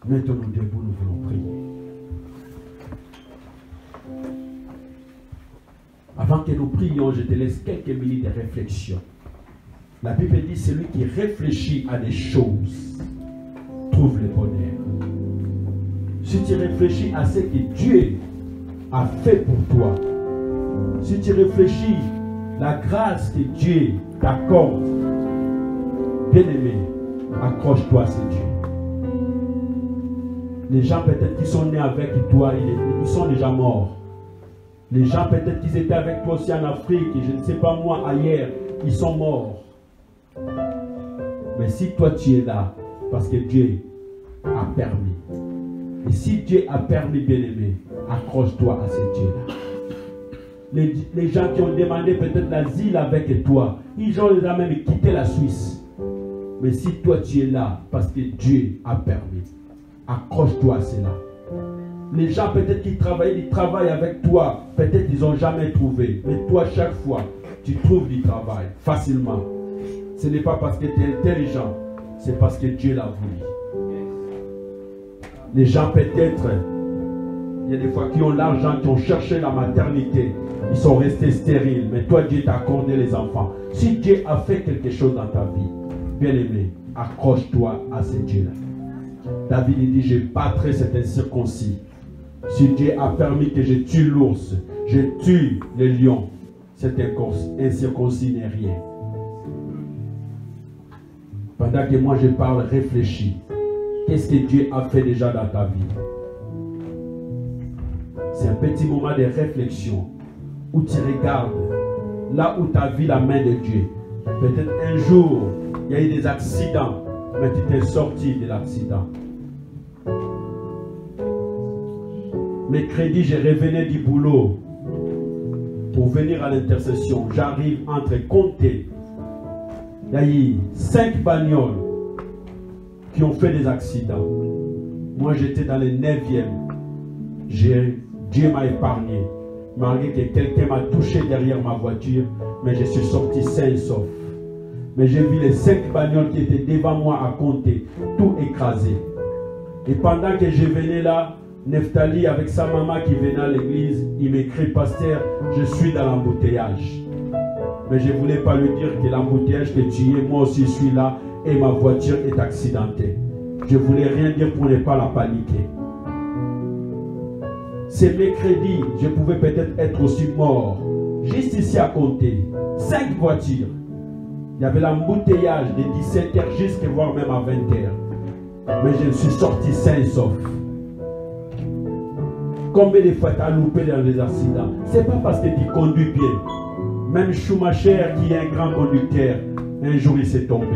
Mettons-nous debout, nous voulons prier. Avant que nous prions, je te laisse quelques minutes de réflexion. La Bible dit, celui qui réfléchit à des choses trouve le bonheur. Si tu réfléchis à ce que Dieu a fait pour toi, si tu réfléchis la grâce que Dieu t'accorde, bien aimé, accroche-toi à ce Dieu. Les gens peut-être qui sont nés avec toi, ils sont déjà morts. Les gens peut-être qui étaient avec toi aussi en Afrique, et je ne sais pas moi ailleurs, ils sont morts. Mais si toi tu es là, parce que Dieu a permis. Et si Dieu a permis, bien-aimé, accroche-toi à ce Dieu-là. Les gens qui ont demandé peut-être l'asile avec toi, ils ont même quitté la Suisse. Mais si toi tu es là, parce que Dieu a permis, accroche-toi à cela. Les gens peut-être qui travaillent avec toi, peut-être ils n'ont jamais trouvé. Mais toi, chaque fois, tu trouves du travail facilement. Ce n'est pas parce que tu es intelligent, c'est parce que Dieu l'a voulu. Les gens peut-être, il y a des fois qui ont l'argent, qui ont cherché la maternité, ils sont restés stériles. Mais toi, Dieu t'a accordé les enfants. Si Dieu a fait quelque chose dans ta vie, Bien-aimé, accroche-toi à ce Dieu-là. David il dit, je battrai cet incirconcis. Si Dieu a permis que je tue l'ours, je tue le lion, cet incirconcis n'est rien. Pendant que moi je parle, réfléchis. Qu'est-ce que Dieu a fait déjà dans ta vie? C'est un petit moment de réflexion où tu regardes là où tu as vu la main de Dieu. Peut-être un jour, il y a eu des accidents, mais tu t'es sorti de l'accident. Mercredi, je revenais du boulot pour venir à l'intercession. J'arrive entre compter. Il y a eu 5 bagnoles qui ont fait des accidents. Moi, j'étais dans le 9e. Dieu m'a épargné. Malgré que quelqu'un m'a touché derrière ma voiture, mais je suis sorti sain et sauf. Mais j'ai vu les 5 bagnoles qui étaient devant moi à compter, tout écrasé. Et pendant que je venais là, Nephtali avec sa maman qui venait à l'église, il m'écrit, pasteur, je suis dans l'embouteillage. Mais je ne voulais pas lui dire que l'embouteillage que tu es, moi aussi je suis là et ma voiture est accidentée. Je ne voulais rien dire pour ne pas la paniquer. C'est mercredi, je pouvais peut-être être aussi mort. Juste ici à compter, 5 voitures. Il y avait l'embouteillage de 17h jusqu'à voire même à 20h. Mais je suis sorti sain et sauf. Combien de fois tu as loupé dans les accidents? Ce n'est pas parce que tu conduis bien. Même Schumacher, qui est un grand conducteur, un jour il s'est tombé.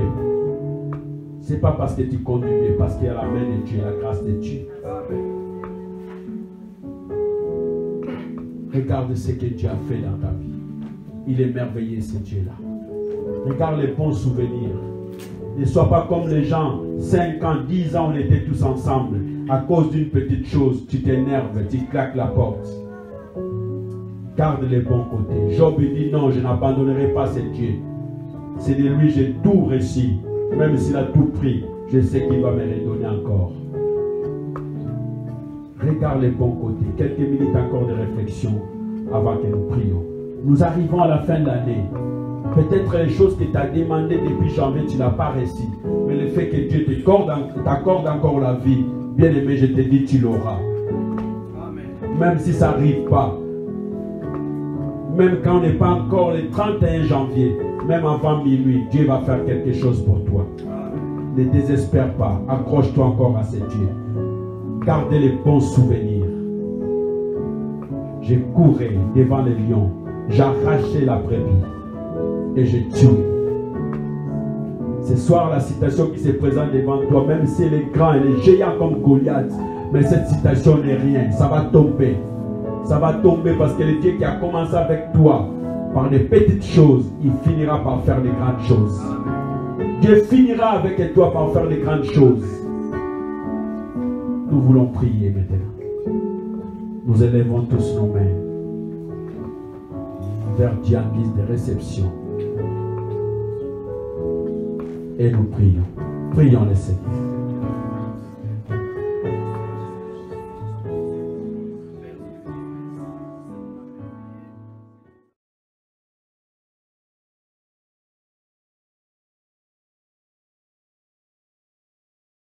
Ce n'est pas parce que tu conduis bien, parce qu'il y a la main de Dieu, la grâce de Dieu. Regarde ce que Dieu a fait dans ta vie. Il est merveilleux ce Dieu-là. Regarde les bons souvenirs. Ne sois pas comme les gens, 5 ans, 10 ans, on était tous ensemble. À cause d'une petite chose, tu t'énerves, tu claques la porte. Garde les bons côtés. Job dit non, je n'abandonnerai pas ce Dieu. C'est de lui, j'ai tout réussi. Même s'il a tout pris, je sais qu'il va me redonner encore. Regarde les bons côtés. Quelques minutes encore de réflexion avant que nous prions. Nous arrivons à la fin de l'année. Peut-être les choses que tu as demandées depuis janvier, tu n'as pas réussi. Mais le fait que Dieu t'accorde encore la vie, bien aimé, je te dis, tu l'auras. Même si ça n'arrive pas. Même quand on n'est pas encore le 31 janvier, même avant minuit, Dieu va faire quelque chose pour toi. Ne désespère pas. Accroche-toi encore à ce Dieu. Gardez les bons souvenirs. J'ai couru devant les lions. J'arrachais la brebis. Et je tue. Ce soir, la citation qui se présente devant toi, même si elle est grande, elle est géante comme Goliath, mais cette citation n'est rien. Ça va tomber. Ça va tomber parce que le Dieu qui a commencé avec toi par des petites choses, il finira par faire des grandes choses. Dieu finira avec toi par faire des grandes choses. Nous voulons prier maintenant. Nous élevons tous nos mains vers Dieu en guise de réception. Et nous prions. Prions le Seigneur.